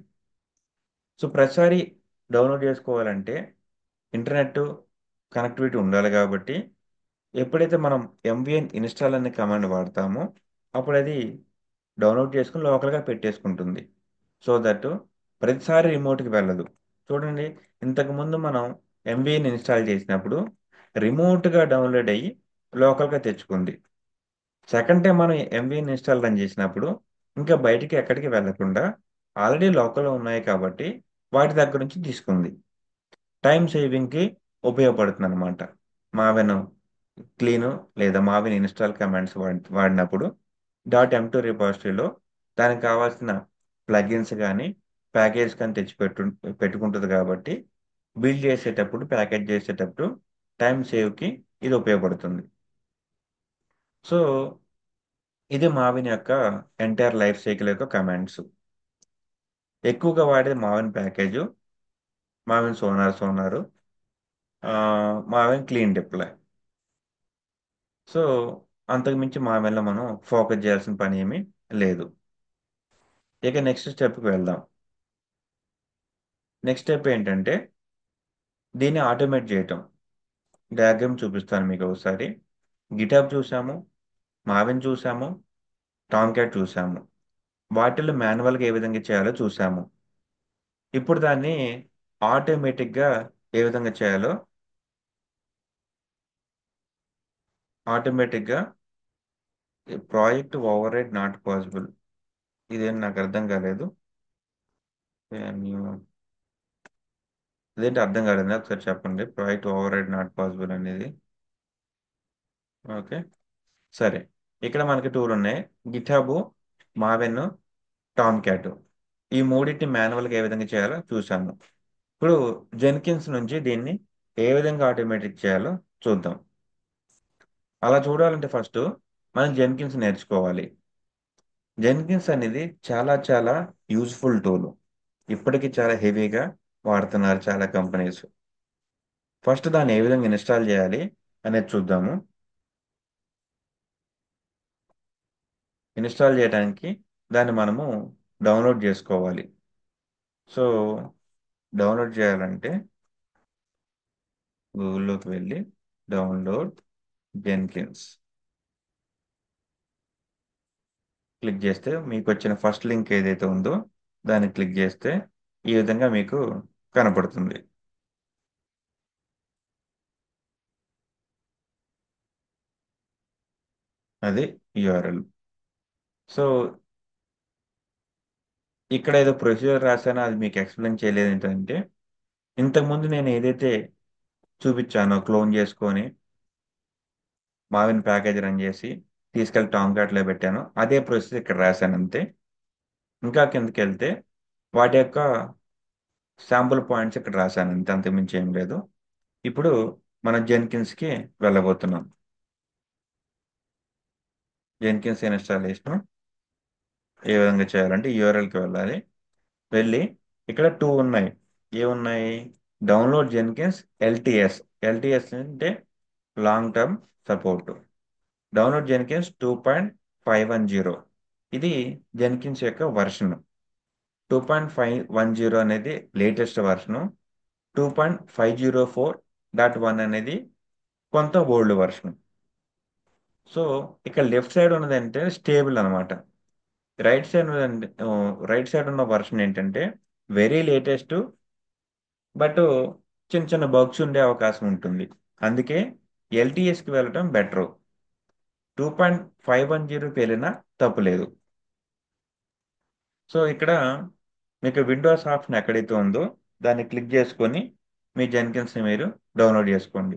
సో ప్రతిసారి డౌన్లోడ్ చేసుకోవాలంటే ఇంటర్నెట్ కనెక్టివిటీ ఉండాలి కాబట్టి, ఎప్పుడైతే మనం ఎంవిఎన్ ఇన్స్టాల్ అనే కమాండ్ వాడతామో అప్పుడు అది డౌన్లోడ్ చేసుకుని లోకల్గా పెట్టేసుకుంటుంది. సో దట్ ప్రతిసారి రిమోట్కి వెళ్ళదు. చూడండి, ఇంతకుముందు మనం ఎంవిఎన్ ఇన్స్టాల్ చేసినప్పుడు రిమోట్గా డౌన్లోడ్ అయ్యి లోకల్గా తెచ్చుకుంది. సెకండ్ టైం మనం ఎంవిఎన్ ఇన్స్టాల్ రన్ చేసినప్పుడు ఇంకా బయటికి ఎక్కడికి వెళ్ళకుండా ఆల్రెడీ లోకల్లో ఉన్నాయి కాబట్టి వాటి దగ్గర నుంచి తీసుకుంది. టైం సేవింగ్కి ఉపయోగపడుతుంది అనమాట. మావెన్ క్లీను లేదా మావిన్ ఇన్స్టాల్ కమాండ్స్ వాడినప్పుడు .m2 రిపాజిటరీలో దానికి కావాల్సిన ప్లగిన్స్ కానీ ప్యాకేజ్ కానీ పెట్టుకుంటుంది కాబట్టి బిల్డ్ చేసేటప్పుడు ప్యాకేజ్ చేసేటప్పుడు టైం సేవ్కి ఇది ఉపయోగపడుతుంది. సో ఇది మావిన్ యొక్క ఎంటైర్ లైఫ్ సైకిల్ యొక్క కమాండ్స్. ఎక్కువగా వాడేది మావిన్ ప్యాకేజు, మావిన్ సోనారు, మావిన్ క్లీన్ డిప్లాయ్. సో అంతకుమించి మావిన్లో మనం ఫోకస్ చేయాల్సిన పని ఏమీ లేదు. ఇక నెక్స్ట్ స్టెప్కి వెళ్దాం. నెక్స్ట్ స్టెప్ ఏంటంటే దీన్ని ఆటోమేట్ చేయటం. డయాగ్రామ్ చూపిస్తాను మీకు ఒకసారి. గిటాబ్ చూసాము, మావిన్ చూసాము, టామ్ క్యాట్ చూసాము. వాటిల్లో మాన్యువల్గా ఏ విధంగా చేయాలో చూసాము. ఇప్పుడు దాన్ని ఆటోమేటిక్గా ఏ విధంగా చేయాలో, ఆటోమేటిక్గా project override not possible, ఇదేం నాకు అర్థం కాలేదు. ఇదేంటి అర్థం కాలేదు, ఒకసారి చెప్పండి. Project override not possible అనేది. ఓకే, సరే. ఇక్కడ మనకి టూల్ ఉన్నాయి, గిటాబు, మావెన్, టామ్ క్యాట్. ఈ మూడింటిని మాన్యువల్గా ఏ విధంగా చేయాలో చూసాము. ఇప్పుడు జెన్కిన్స్ నుంచి దీన్ని ఏ విధంగా ఆటోమేటిక్ చేయాలో చూద్దాం. అలా చూడాలంటే ఫస్ట్ మనం జెన్కిన్స్ నేర్చుకోవాలి. జెన్కిన్స్ అనేది చాలా చాలా యూజ్ఫుల్ టూల్. ఇప్పటికీ చాలా హెవీగా వాడుతున్నారు చాలా కంపెనీస్. ఫస్ట్ దాన్ని ఏ విధంగా ఇన్స్టాల్ చేయాలి అనేది చూద్దాము. ఇన్స్టాల్ చేయడానికి దాన్ని మనము డౌన్లోడ్ చేసుకోవాలి. సో డౌన్లోడ్ చేయాలంటే గూగుల్లోకి వెళ్ళి డౌన్లోడ్ జెన్కిన్స్ క్లిక్ చేస్తే మీకు వచ్చిన ఫస్ట్ లింక్ ఏదైతే ఉందో దాన్ని క్లిక్ చేస్తే ఈ విధంగా మీకు కనపడుతుంది. అది యూఆర్ఎల్. సో ఇక్కడ ఏదో ప్రొసీజర్ రాశానో అది మీకు ఎక్స్ప్లెయిన్ చేయలేదు. ఏంటంటే ఇంతకుముందు నేను ఏదైతే చూపించానో క్లోన్ చేసుకొని మావిన్ ప్యాకేజ్ రన్ చేసి తీసుకెళ్ళి టామ్ క్యాట్లో పెట్టాను, అదే ప్రొసీజర్ ఇక్కడ రాశాను అంతే. ఇంకా కిందకి వెళ్తే వాటి యొక్క శాంపుల్ పాయింట్స్ ఇక్కడ రాశాను అంతే, అంతకుమించి ఏం లేదు. ఇప్పుడు మనం జెన్కిన్స్కి వెళ్ళబోతున్నాం. జెన్కిన్స్ ఇన్స్టాలేషన్ ఏ విధంగా చేయాలంటే యూఆర్ఎల్కి వెళ్ళాలి. వెళ్ళి ఇక్కడ టూ ఉన్నాయి. ఏమున్నాయి? Download Jenkins ఎల్టిఎస్. ఎల్టిఎస్ అంటే long term support. Download Jenkins 2.510. ఇది జెన్కిన్స్ యొక్క వర్షన్. 2.510 అనేది లేటెస్ట్ వర్షను. 2.504.1 అనేది కొంత ఓల్డ్ వర్షన్. సో ఇక్కడ లెఫ్ట్ సైడ్ ఉన్నది అంటే స్టేబుల్ అనమాట. రైట్ సైడ్ ఉన్నది, రైట్ సైడ్ ఉన్న వర్షన్ ఏంటంటే వెరీ లేటెస్ట్, బట్ చిన్న చిన్న బగ్స్ ఉండే అవకాశం ఉంటుంది. అందుకే ఎల్టీఎస్కి వెళ్ళటం బెటర్. 2.510కి వెళ్ళినా తప్పులేదు. సో ఇక్కడ మీకు విండోస్ ఆప్షన్ ఎక్కడైతే ఉందో దాన్ని క్లిక్ చేసుకొని మీ జెన్కిన్స్ని మీరు డౌన్లోడ్ చేసుకోండి.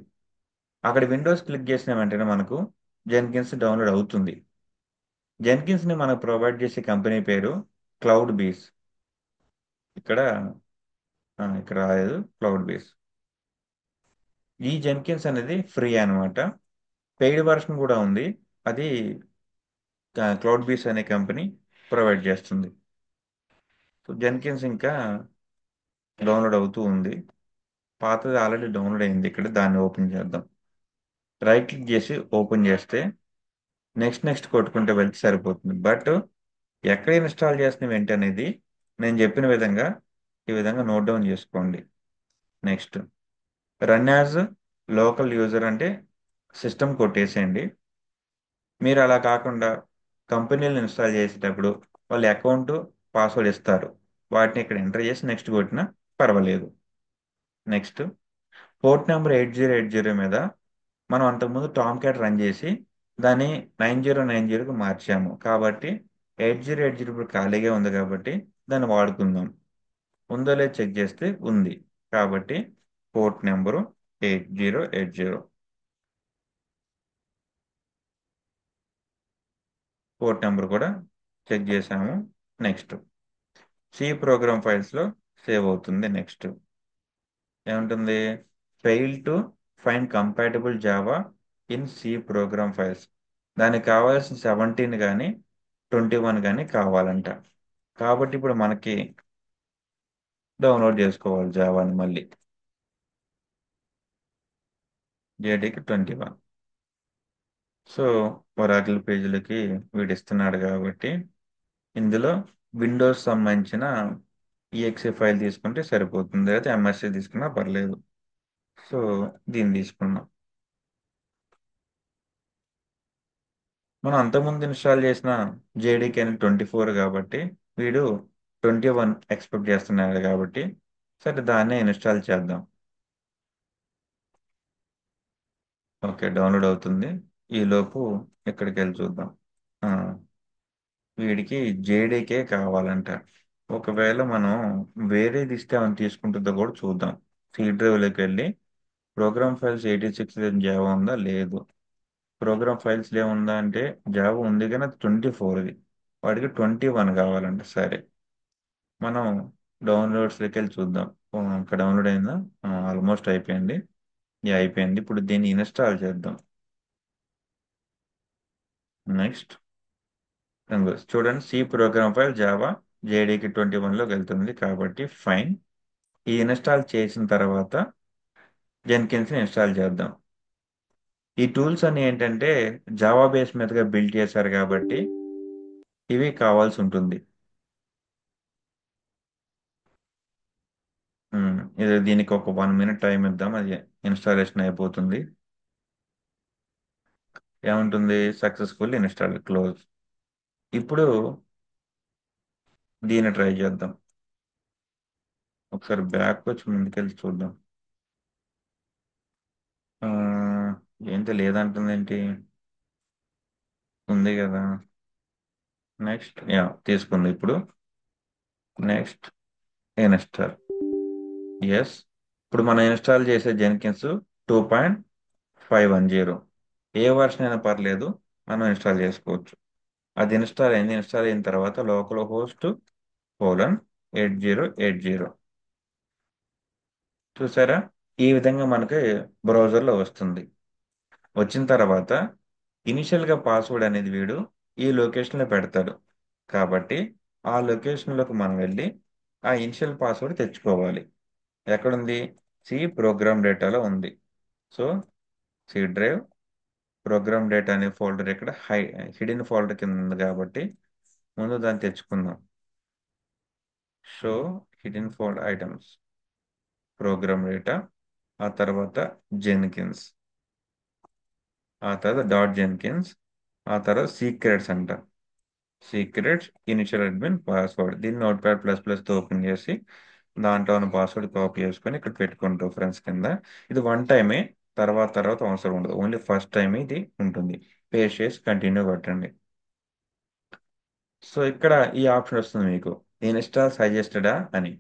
అక్కడ విండోస్ క్లిక్ చేసిన వెంటనే మనకు జెన్కిన్స్ డౌన్లోడ్ అవుతుంది. జెన్కిన్స్ని మనకు ప్రొవైడ్ చేసే కంపెనీ పేరు క్లౌడ్ బీస్. ఇక్కడ ఇక్కడ రాలేదు, క్లౌడ్ బేస్. ఈ జెన్కిన్స్ అనేది ఫ్రీ అనమాట. పెయిడ్ వర్షన్ కూడా ఉంది, అది క్లౌడ్ బేస్ అనే కంపెనీ ప్రొవైడ్ చేస్తుంది. సో జెన్కిన్స్ ఇంకా డౌన్లోడ్ అవుతూ ఉంది. పాతది ఆల్రెడీ డౌన్లోడ్ అయింది. ఇక్కడ దాన్ని ఓపెన్ చేద్దాం. రైట్ క్లిక్ చేసి ఓపెన్ చేస్తే నెక్స్ట్ కొట్టుకుంటే వెళ్తే సరిపోతుంది. బట్ ఎక్కడ ఇన్స్టాల్ చేసిన ఏంటి నేను చెప్పిన విధంగా ఈ విధంగా నోట్ డౌన్ చేసుకోండి. Next run as local user అంటే సిస్టమ్ కొట్టేసేయండి. మీరు అలా కాకుండా కంపెనీలు ఇన్స్టాల్ చేసేటప్పుడు వాళ్ళ అకౌంట్ పాస్వర్డ్ ఇస్తారు. వాటిని ఇక్కడ ఎంటర్ చేసి నెక్స్ట్ కొట్టినా పర్వాలేదు. నెక్స్ట్ పోర్ట్ నెంబర్ 8080 మీద మనం అంతకుముందు టామ్ క్యాట్ రన్ చేసి దాన్ని 9090కు మార్చాము కాబట్టి 8080 ఇప్పుడు ఖాళీగా ఉంది కాబట్టి దాన్ని వాడుకుందాం. ఉందో లేదో చెక్ చేస్తే ఉంది కాబట్టి పోర్ట్ నెంబరు 8080. పోర్ట్ నెంబర్ కూడా చెక్ చేసాము. నెక్స్ట్ సి ప్రోగ్రామ్ ఫైల్స్లో సేవ్ అవుతుంది. నెక్స్ట్ ఏముంటుంది? Fail to find compatible Java in C program files. దానికి కావాల్సిన 17 కానీ 21 కానీ కావాలంట. కాబట్టి ఇప్పుడు మనకి డౌన్లోడ్ చేసుకోవాలి జావాని మళ్ళీ. జేడీకి 21. సో ఒరాకిల్ పేజీలకి వీడు ఇస్తున్నాడు కాబట్టి ఇందులో విండోస్ సంబంధించిన ఈఎక్సీ ఫైల్ తీసుకుంటే సరిపోతుంది. అయితే ఎంఎస్సి తీసుకున్నా పర్లేదు. సో దీన్ని తీసుకున్నాం. మనం అంతకుముందు ఇన్స్టాల్ చేసిన జేడీకి అని 24 కాబట్టి వీడు 21 ఎక్స్పెక్ట్ చేస్తున్నాడు కాబట్టి సరే దాన్నే ఇన్స్టాల్ చేద్దాం. ఓకే డౌన్లోడ్ అవుతుంది. ఈలోపు ఇక్కడికి వెళ్ళి చూద్దాం. ఆ, వీడికి జేడీకే కావాలంట. ఒకవేళ మనం వేరేది ఇస్తే ఏమైనా తీసుకుంటుందో కూడా చూద్దాం. సి డ్రైవ్లోకి వెళ్ళి ప్రోగ్రామ్ ఫైల్స్ 86 జావా ఉందా లేదు. ప్రోగ్రామ్ ఫైల్స్ ఏముందా అంటే జావా ఉంది కానీ అది 24ది. వాడికి 21 కావాలంట. సరే మనం డౌన్లోడ్స్లోకి వెళ్ళి చూద్దాం. ఇంకా డౌన్లోడ్ అయిందా? ఆల్మోస్ట్ అయిపోయింది. అయిపోయింది. ఇప్పుడు దీన్ని ఇన్స్టాల్ చేద్దాం. నెక్స్ట్ చూడండి సి ప్రోగ్రామ్ ఫైల్ జావా జేడీకి 21లోకి వెళ్తుంది కాబట్టి ఫైన్. ఈ ఇన్స్టాల్ చేసిన తర్వాత జెన్కిన్స్ని ఇన్స్టాల్ చేద్దాం. ఈ టూల్స్ అన్ని ఏంటంటే జావా బేస్ మీదగా బిల్డ్ చేశారు కాబట్టి ఇవి కావాల్సి ఉంటుంది. ఇది దీనికి ఒక 1 మినిట్ టైం ఇద్దాం. అది ఇన్స్టాలేషన్ అయిపోతుంది. ఏముంటుంది? Successful install close. ఇప్పుడు దీన్ని ట్రై చేద్దాం. ఒకసారి బ్యాక్ వచ్చి ముందుకెళ్ళి చూద్దాం. ఆ, ఏంటి లేదంటుంది ఏంటి? ఉంది కదా. నెక్స్ట్ తీసుకుంది ఇప్పుడు. Next install. ఎస్. ఇప్పుడు మనం ఇన్స్టాల్ చేసే జెన్కిన్స్ 2.510. ఏ వర్షన్ అయినా పర్లేదు, మనం ఇన్స్టాల్ చేసుకోవచ్చు. అది ఇన్స్టాల్ అయింది. ఇన్స్టాల్ అయిన తర్వాత లోకల్ హోస్ట్ :8080 చూసారా? ఈ విధంగా మనకి బ్రౌజర్లో వస్తుంది. వచ్చిన తర్వాత ఇనిషియల్గా పాస్వర్డ్ అనేది వీడు ఈ లొకేషన్లో పెడతాడు కాబట్టి ఆ లొకేషన్లోకి మనం వెళ్ళి ఆ ఇనిషియల్ పాస్వర్డ్ తెచ్చుకోవాలి. ఎక్కడుంది? సి ప్రోగ్రామ్ డేటాలో ఉంది. So C drive program data అనే ఫోల్డర్ ఇక్కడ హిడెన్ ఫోల్డర్ కింద ఉంది కాబట్టి ముందు దాన్ని తెచ్చుకుందాం. Show hidden folder items program data, ఆ తర్వాత జెన్కిన్స్, ఆ తర్వాత .జెన్కిన్స్, ఆ తర్వాత సీక్రెట్స్ అంట. Secrets initial admin password. దీన్ని Notepad++తో ఓపెన్ చేసి దాంట్లో ఉన్న పాస్వర్డ్ కాపీ చేసుకొని ఇక్కడ పెట్టుకుంటాం ఫ్రెండ్స్ కింద. ఇది వన్ టైమే, తర్వాత అవసరం ఉండదు. ఓన్లీ ఫస్ట్ టైం ఇది ఉంటుంది. పేస్ట్ చేసి కంటిన్యూ కొట్టండి. సో ఇక్కడ ఈ ఆప్షన్ వస్తుంది మీకు, ఇన్స్టాల్ సజెస్టెడా అని.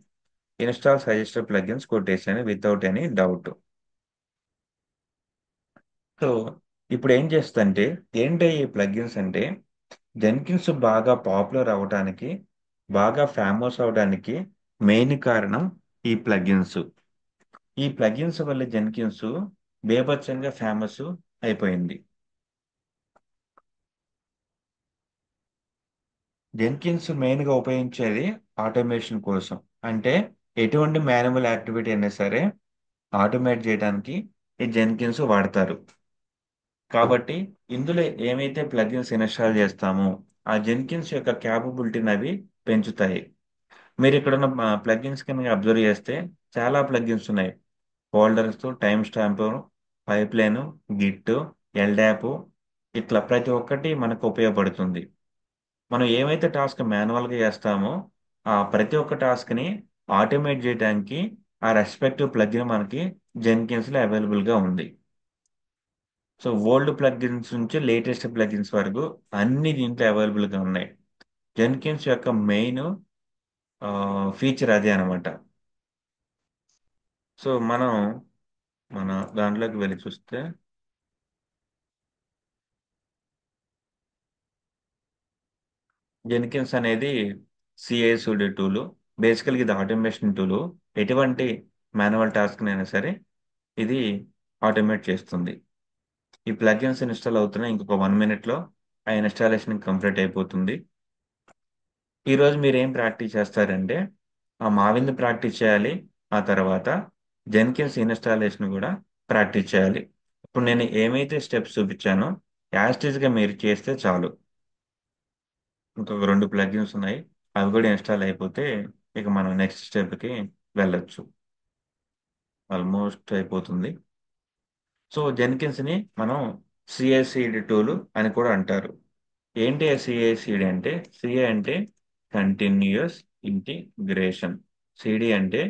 ఇన్స్టాల్ సజెస్టెడ్ ప్లగిన్స్ కొట్టేసాను వితౌట్ ఎనీ డౌట్. సో ఇప్పుడు ఏం చేస్తుందంటే ఏంటి ఈ ప్లగిన్స్ అంటే జెన్కిన్స్ బాగా పాపులర్ అవడానికి, బాగా ఫేమస్ అవడానికి మెయిన్ కారణం ఈ ప్లగిన్స్. ఈ ప్లగిన్స్ వల్ల జెన్కిన్స్ బేభత్సంగా ఫేమస్ అయిపోయింది. జెన్కిన్స్ మెయిన్గా ఉపయోగించేది ఆటోమేషన్ కోసం. అంటే ఎటువంటి మాన్యువల్ యాక్టివిటీ అయినా సరే ఆటోమేట్ చేయడానికి ఈ జెన్కిన్స్ వాడతారు. కాబట్టి ఇందులో ఏమైతే ప్లగిన్స్ ఇన్స్టాల్ చేస్తామో ఆ జెన్కిన్స్ యొక్క క్యాపబిలిటీని అవి పెంచుతాయి. మీరు ఇక్కడ ఉన్న ప్లగిన్స్ కింద అబ్జర్వ్ చేస్తే చాలా ప్లగిన్స్ ఉన్నాయి. Folders, time stamp, pipe line, Git, LDAP, ఇట్లా ప్రతి ఒక్కటి మనకు ఉపయోగపడుతుంది. మనం ఏమైతే టాస్క్ మాన్యువల్గా చేస్తామో ఆ ప్రతి ఒక్క టాస్క్ని ఆటోమేట్ చేయడానికి ఆ రెస్పెక్టివ్ ప్లగిన్ మనకి జెన్కిన్స్లో అవైలబుల్గా ఉంది. సో ఓల్డ్ ప్లగిన్స్ నుంచి లేటెస్ట్ ప్లగిన్స్ వరకు అన్ని దీంట్లో అవైలబుల్గా ఉన్నాయి. జెన్కిన్స్ యొక్క మెయిన్ ఫీచర్ అదే అనమాట. సో మనం మన దాంట్లోకి వెళ్ళి చూస్తే జెన్కిన్స్ అనేది సిఐసిడి టూల్. బేసికల్గా ఇది ఆటోమేషన్ టూల్. ఎటువంటి మాన్యువల్ టాస్క్ అయినా సరే ఇది ఆటోమేట్ చేస్తుంది. ఈ ప్లగిన్స్ ఇన్స్టాల్ అవుతున్నాయి. ఇంకొక 1 minute ఆ ఇన్స్టాలేషన్ కంప్లీట్ అయిపోతుంది. ఈరోజు మీరు ఏం ప్రాక్టీస్ చేస్తారంటే ఆ మావింది ప్రాక్టీస్ చేయాలి. ఆ తర్వాత జెన్కిన్స్ ఇన్స్టాలేషన్ కూడా ప్రాక్టీస్ చేయాలి. ఇప్పుడు నేను ఏమైతే స్టెప్స్ చూపించానో యాస్టీస్గా మీరు చేస్తే చాలు. ఇంకొక 2 ప్లగిన్స్ ఉన్నాయి. అవి కూడా ఇన్స్టాల్ అయిపోతే ఇక మనం నెక్స్ట్ స్టెప్కి వెళ్ళొచ్చు. ఆల్మోస్ట్ అయిపోతుంది. సో జెన్కిన్స్ని మనం సిఐసిడి టూల్ అని కూడా అంటారు. ఏంటి సిఐసిడి అంటే? సిఐ అంటే కంటిన్యూస్ ఇంటిగ్రేషన్, సిడి అంటే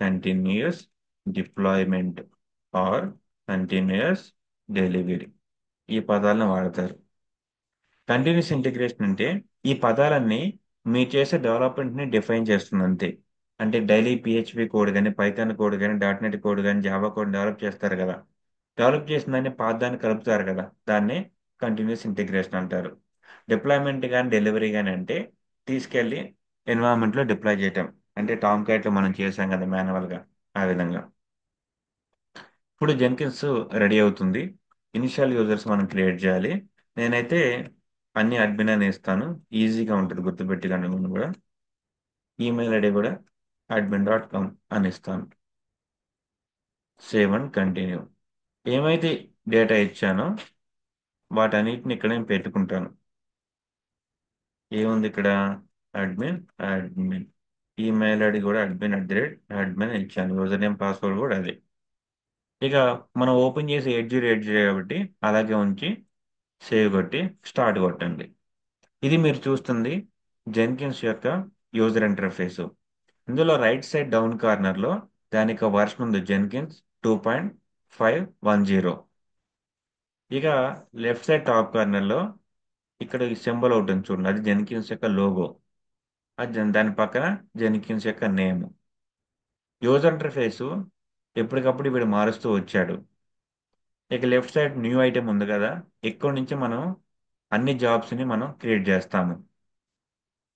continuous deployment or continuous delivery. ఈ పదాలను వాడతారు. కంటిన్యూస్ ఇంటిగ్రేషన్ అంటే ఈ పదాలన్నీ మీరు చేసే డెవలప్మెంట్ని డిఫైన్ చేస్తుంది అంతే. అంటే డైలీ పిహెచ్పి కోడ్ కానీ, పైథాన్ కోడ్ కానీ, డాట్ నెట్ కోడ్ కానీ, జావా కోడ్ డెవలప్ చేస్తారు కదా. డెవలప్ చేసిన దాన్ని పాతదాన్ని కలుపుతారు కదా, దాన్ని కంటిన్యూస్ ఇంటిగ్రేషన్ అంటారు. డిప్లాయ్మెంట్ కానీ డెలివరీ కానీ అంటే తీసుకెళ్ళి ఎన్విరాన్మెంట్లో డిప్లాయ్ చేయటం. అంటే టామ్ క్యాట్లో మనం చేసాం కదా మాన్యువల్గా, ఆ విధంగా. ఇప్పుడు జెన్కిన్స్ రెడీ అవుతుంది. ఇనిషియల్ యూజర్స్ మనం క్రియేట్ చేయాలి. నేనైతే అన్ని అడ్మిన్ అని ఇస్తాను. ఈజీగా ఉంటుంది గుర్తుపెట్టుకోండి. నేను కూడా ఈమెయిల్ ఐడి కూడా admin.com అని ఇస్తాను. Save and continue. ఏమైతే డేటా ఇచ్చానో వాటన్నిటిని ఇక్కడ నేను పెట్టుకుంటాను. ఏముంది ఇక్కడ? Admin admin. ఈమెయిల్ ఐడి కూడా admin ఇచ్చాను. యూజర్ నేమ్ పాస్వర్డ్ కూడా అదే. ఇక మనం ఓపెన్ చేసి 8080 కాబట్టి అలాగే ఉంచి సేవ్ కొట్టి స్టార్ట్ కొట్టండి. ఇది మీరు చూస్తుంది జెన్కిన్స్ యొక్క యూజర్ ఇంటర్ఫేస్. ఇందులో రైట్ సైడ్ డౌన్ కార్నర్లో దానికి ఒక వర్షన్ ఉంది, జెన్కిన్స్ 2.510. ఇక లెఫ్ట్ సైడ్ టాప్ కార్నర్లో ఇక్కడ ఈ సింబల్ ఒకటి ఉంది చూడండి, అది జెన్కిన్స్ యొక్క లోగో. అది దాని పక్కన జెన్కిన్స్ యొక్క నేమ్. యూజర్ ఇంటర్ఫేస్ ఎప్పటికప్పుడు వీడు మారుస్తూ వచ్చాడు. ఇక లెఫ్ట్ సైడ్ న్యూ ఐటెం ఉంది కదా, ఇక్కడ నుంచి మనం అన్ని జాబ్స్ని మనం క్రియేట్ చేస్తాము.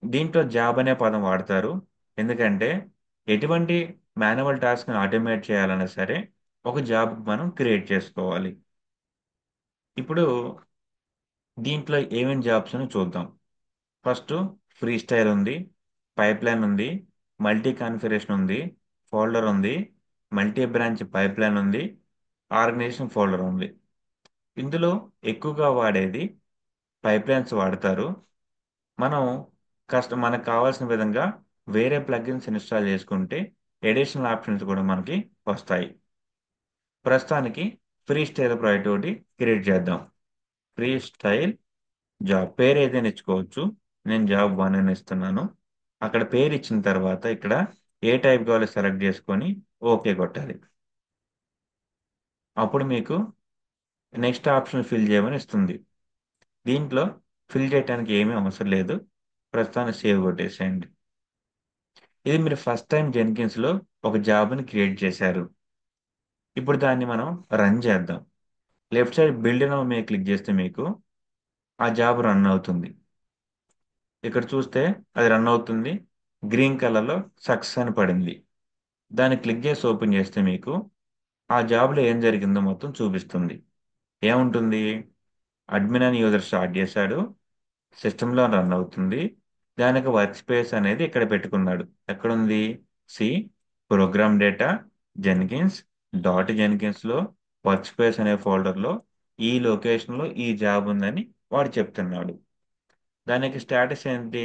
దీంట్లో జాబ్ అనే పదం వాడతారు. ఎందుకంటే ఎటువంటి మాన్యువల్ టాస్క్ని ఆటోమేట్ చేయాలన్నా సరే ఒక జాబ్ మనం క్రియేట్ చేసుకోవాలి. ఇప్పుడు దీంట్లో ఏమేమి జాబ్స్ అని చూద్దాం. ఫస్ట్ ఫ్రీ స్టైల్ ఉంది, పైప్ లైన్ ఉంది, మల్టీ కాన్ఫిగరేషన్ ఉంది, ఫోల్డర్ ఉంది, మల్టీ బ్రాంచ్ పైప్ లైన్ ఉంది, ఆర్గనైజేషన్ ఫోల్డర్ ఉంది. ఇందులో ఎక్కువగా వాడేది పైప్ లైన్స్ వాడతారు. మనం మనకు కావాల్సిన విధంగా వేరే ప్లగిన్స్ ఇన్స్టాల్ చేసుకుంటే ఎడిషనల్ ఆప్షన్స్ కూడా మనకి వస్తాయి. ప్రస్తుతానికి ఫ్రీ స్టైల్ ప్రాజెక్ట్ ఒకటి క్రియేట్ చేద్దాం. ఫ్రీ స్టైల్ జాబ్ పేరు ఏదైనా ఇచ్చుకోవచ్చు. నేను జాబ్ 1 అని ఇస్తున్నాను. అక్కడ పేరు ఇచ్చిన తర్వాత ఇక్కడ ఏ టైప్ కావాలో సెలెక్ట్ చేసుకొని ఓకే కొట్టాలి. అప్పుడు మీకు నెక్స్ట్ ఆప్షన్ ఫిల్ చేయమని ఇస్తుంది. దీంట్లో ఫిల్ చేయడానికి ఏమీ అవసరం లేదు. ప్రస్తుతానికి సేవ్ కొట్టేసేయండి. ఇది మీరు ఫస్ట్ టైం జెన్కిన్స్లో ఒక జాబ్ని క్రియేట్ చేశారు. ఇప్పుడు దాన్ని మనం రన్ చేద్దాం. లెఫ్ట్ సైడ్ బిల్డ్ నౌ మీద క్లిక్ చేస్తే మీకు ఆ జాబ్ రన్ అవుతుంది. ఇక్కడ చూస్తే అది రన్ అవుతుంది. గ్రీన్ కలర్లో సక్సెస్ అని పడింది. దాన్ని క్లిక్ చేసి ఓపెన్ చేస్తే మీకు ఆ జాబ్లో ఏం జరిగిందో మొత్తం చూపిస్తుంది. ఏముంటుంది? అడ్మిన్ అని యూజర్ స్టార్ట్ చేశాడు, సిస్టంలో రన్ అవుతుంది. దానికి వర్క్ స్పేస్ అనేది ఇక్కడ పెట్టుకున్నాడు. ఎక్కడుంది? సి ప్రోగ్రామ్ డేటా జెన్కిన్స్ .జెన్కిన్స్లో వర్క్ స్పేస్ అనే ఫోల్డర్లో ఈ లొకేషన్లో ఈ జాబ్ ఉందని వాడు చెప్తున్నాడు. దానికి స్టేటస్ ఏంటి?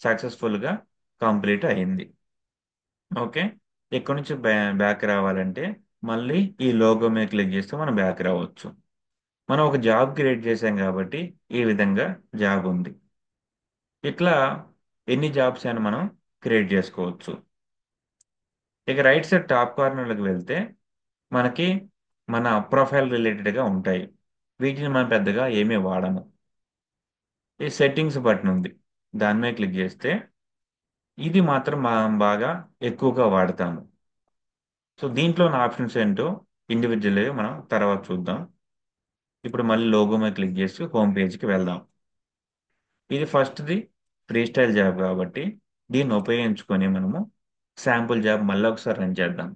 సక్సెస్ఫుల్గా కంప్లీట్ అయింది. ఓకే. ఇక్కడ నుంచి బ్యాక్ రావాలంటే మళ్ళీ ఈ లోగో మీద క్లిక్ చేస్తే మనం బ్యాక్ రావచ్చు. మనం ఒక జాబ్ క్రియేట్ చేసాం కాబట్టి ఈ విధంగా జాబ్ ఉంది. ఇట్లా ఎన్ని జాబ్స్ అయినా మనం క్రియేట్ చేసుకోవచ్చు. ఇక రైట్ సైడ్ టాప్ కార్నర్లోకి వెళ్తే మనకి మన ప్రొఫైల్ రిలేటెడ్గా ఉంటాయి. వీటిని మనం పెద్దగా ఏమీ వాడము. ఈ సెట్టింగ్స్ బటన్ ఉంది, దాని మీద క్లిక్ చేస్తే ఇది మాత్రం మనం బాగా ఎక్కువగా వాడతాము. సో దీంట్లో ఉన్న ఆప్షన్స్ ఏంటో ఇండివిజువల్గా మనం తర్వాత చూద్దాం. ఇప్పుడు మళ్ళీ లోగో మీద క్లిక్ చేసి హోమ్ పేజ్కి వెళ్దాం. ఇది ఫస్ట్ది ఫ్రీ స్టైల్ జాబ్ కాబట్టి దీన్ని ఉపయోగించుకొని మనము శాంపుల్ జాబ్ మళ్ళీ ఒకసారి రన్ చేద్దాం.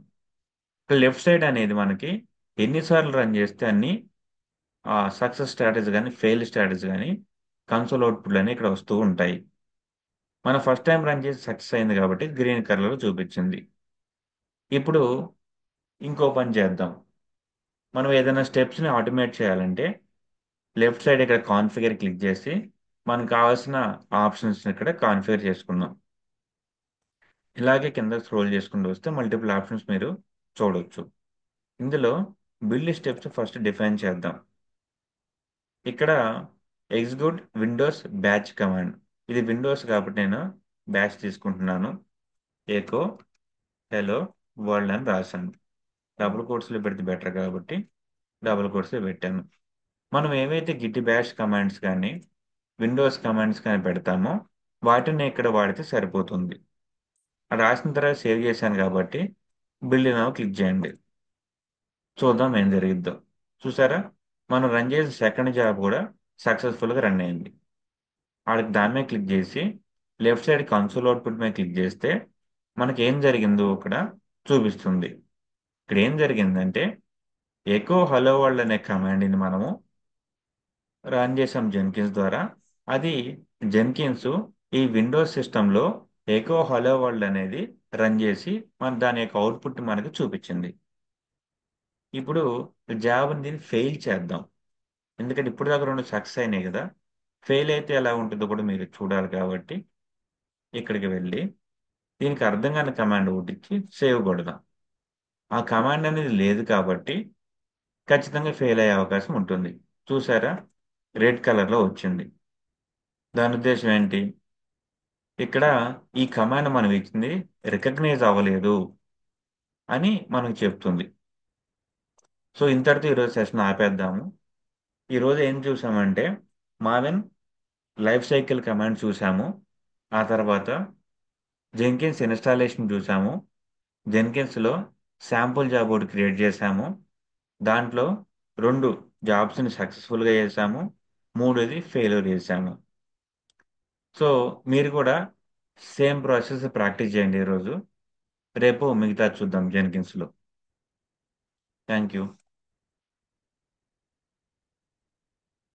లెఫ్ట్ సైడ్ అనేది మనకి ఎన్నిసార్లు రన్ చేస్తే అన్ని సక్సెస్ స్టాటస్ కానీ ఫెయిల్ స్టాటస్ కానీ కన్సోల్ అవుట్పుట్లు అని ఇక్కడ వస్తూ ఉంటాయి. మనం ఫస్ట్ టైం రన్ చేసి సక్సెస్ అయింది కాబట్టి గ్రీన్ కలర్లో చూపించింది. ఇప్పుడు ఇంకో పని చేద్దాం. మనం ఏదైనా స్టెప్స్ని ఆటోమేట్ చేయాలంటే లెఫ్ట్ సైడ్ ఇక్కడ కాన్ఫిగర్ క్లిక్ చేసి మనకు కావాల్సిన ఆప్షన్స్ ఇక్కడ కాన్ఫిగర్ చేసుకుందాం. ఇలాగే కింద స్క్రోల్ చేసుకుంటూ వస్తే మల్టిపుల్ ఆప్షన్స్ మీరు చూడవచ్చు. ఇందులో బిల్డ్ స్టెప్స్ ఫస్ట్ డిఫైన్ చేద్దాం. ఇక్కడ ఎగ్జిక్యూట్ విండోస్ బ్యాచ్ కమాండ్, ఇది విండోస్ కాబట్టి నేను బ్యాచ్ తీసుకుంటున్నాను. ఏకో హలో వరల్డ్ అని రాశాను. డబుల్ కోట్స్లో పెడితే బెటర్ కాబట్టి డబుల్ కోట్స్లో పెట్టాను. మనం ఏవైతే గిట్ బ్యాష్ కమాండ్స్ కానీ విండోస్ కమాండ్స్ కానీ పెడతామో వాటిని ఇక్కడ వాడితే సరిపోతుంది. అది రాసిన తర్వాత సేవ్ చేశాను కాబట్టి బిల్డ్ నౌ క్లిక్ చేయండి. చూద్దాం ఏం జరిగిద్దో. చూసారా, మనం రన్ చేసిన సెకండ్ జాబ్ కూడా సక్సెస్ఫుల్గా రన్ అయింది. వాడికి దాని మీద క్లిక్ చేసి లెఫ్ట్ సైడ్ కన్సోల్ అవుట్పుట్ మీద క్లిక్ చేస్తే మనకి ఏం జరిగిందో ఇక్కడ చూపిస్తుంది. ఇక్కడ ఏం జరిగిందంటే ఎకో హలో వరల్డ్ అనే కమాండ్ని మనము రన్ చేసాం జెన్కిన్స్ ద్వారా. అది జెన్కిన్స్ ఈ విండోస్ సిస్టంలో ఎకో హలో వరల్డ్ అనేది రన్ చేసి మన దాని యొక్క అవుట్పుట్ మనకు చూపించింది. ఇప్పుడు జాబ్ని దీన్ని ఫెయిల్ చేద్దాం, ఎందుకంటే ఇప్పుడు దాకా రెండు సక్సెస్ అయినాయి కదా. ఫెయిల్ అయితే ఎలా ఉంటుందో కూడా మీరు చూడాలి కాబట్టి ఇక్కడికి వెళ్ళి దీనికి అర్థం కాని కమాండ్ ఒకటి ఇచ్చి సేవ్ కొడదాం. ఆ కమాండ్ అనేది లేదు కాబట్టి ఖచ్చితంగా ఫెయిల్ అయ్యే అవకాశం ఉంటుంది. చూసారా, రెడ్ కలర్లో వచ్చింది. దాని ఉద్దేశం ఏంటి? ఇక్కడ ఈ కమాండ్ మనం ఇచ్చింది రికగ్నైజ్ అవ్వలేదు అని మనకు చెప్తుంది. సో ఇంతటితో ఈరోజు సెషన్ ఆపేద్దాము. ఈరోజు ఏం చూసామంటే మావెన్ లైఫ్ సైకిల్ కమాండ్ చూసాము. ఆ తర్వాత జెన్కిన్స్ ఇన్స్టాలేషన్ చూసాము. జెన్కిన్స్లో శాంపుల్ జాబ్ ఒకటి క్రియేట్ చేశాము. దాంట్లో 2 జాబ్స్ని సక్సెస్ఫుల్గా చేసాము, 3ది ఫెయిల్యూర్ చేసాము. సో మీరు కూడా సేమ్ ప్రాసెస్ ప్రాక్టీస్ చేయండి ఈరోజు. రేపు మిగతా చూద్దాం జెన్కిన్స్లో. Thank you.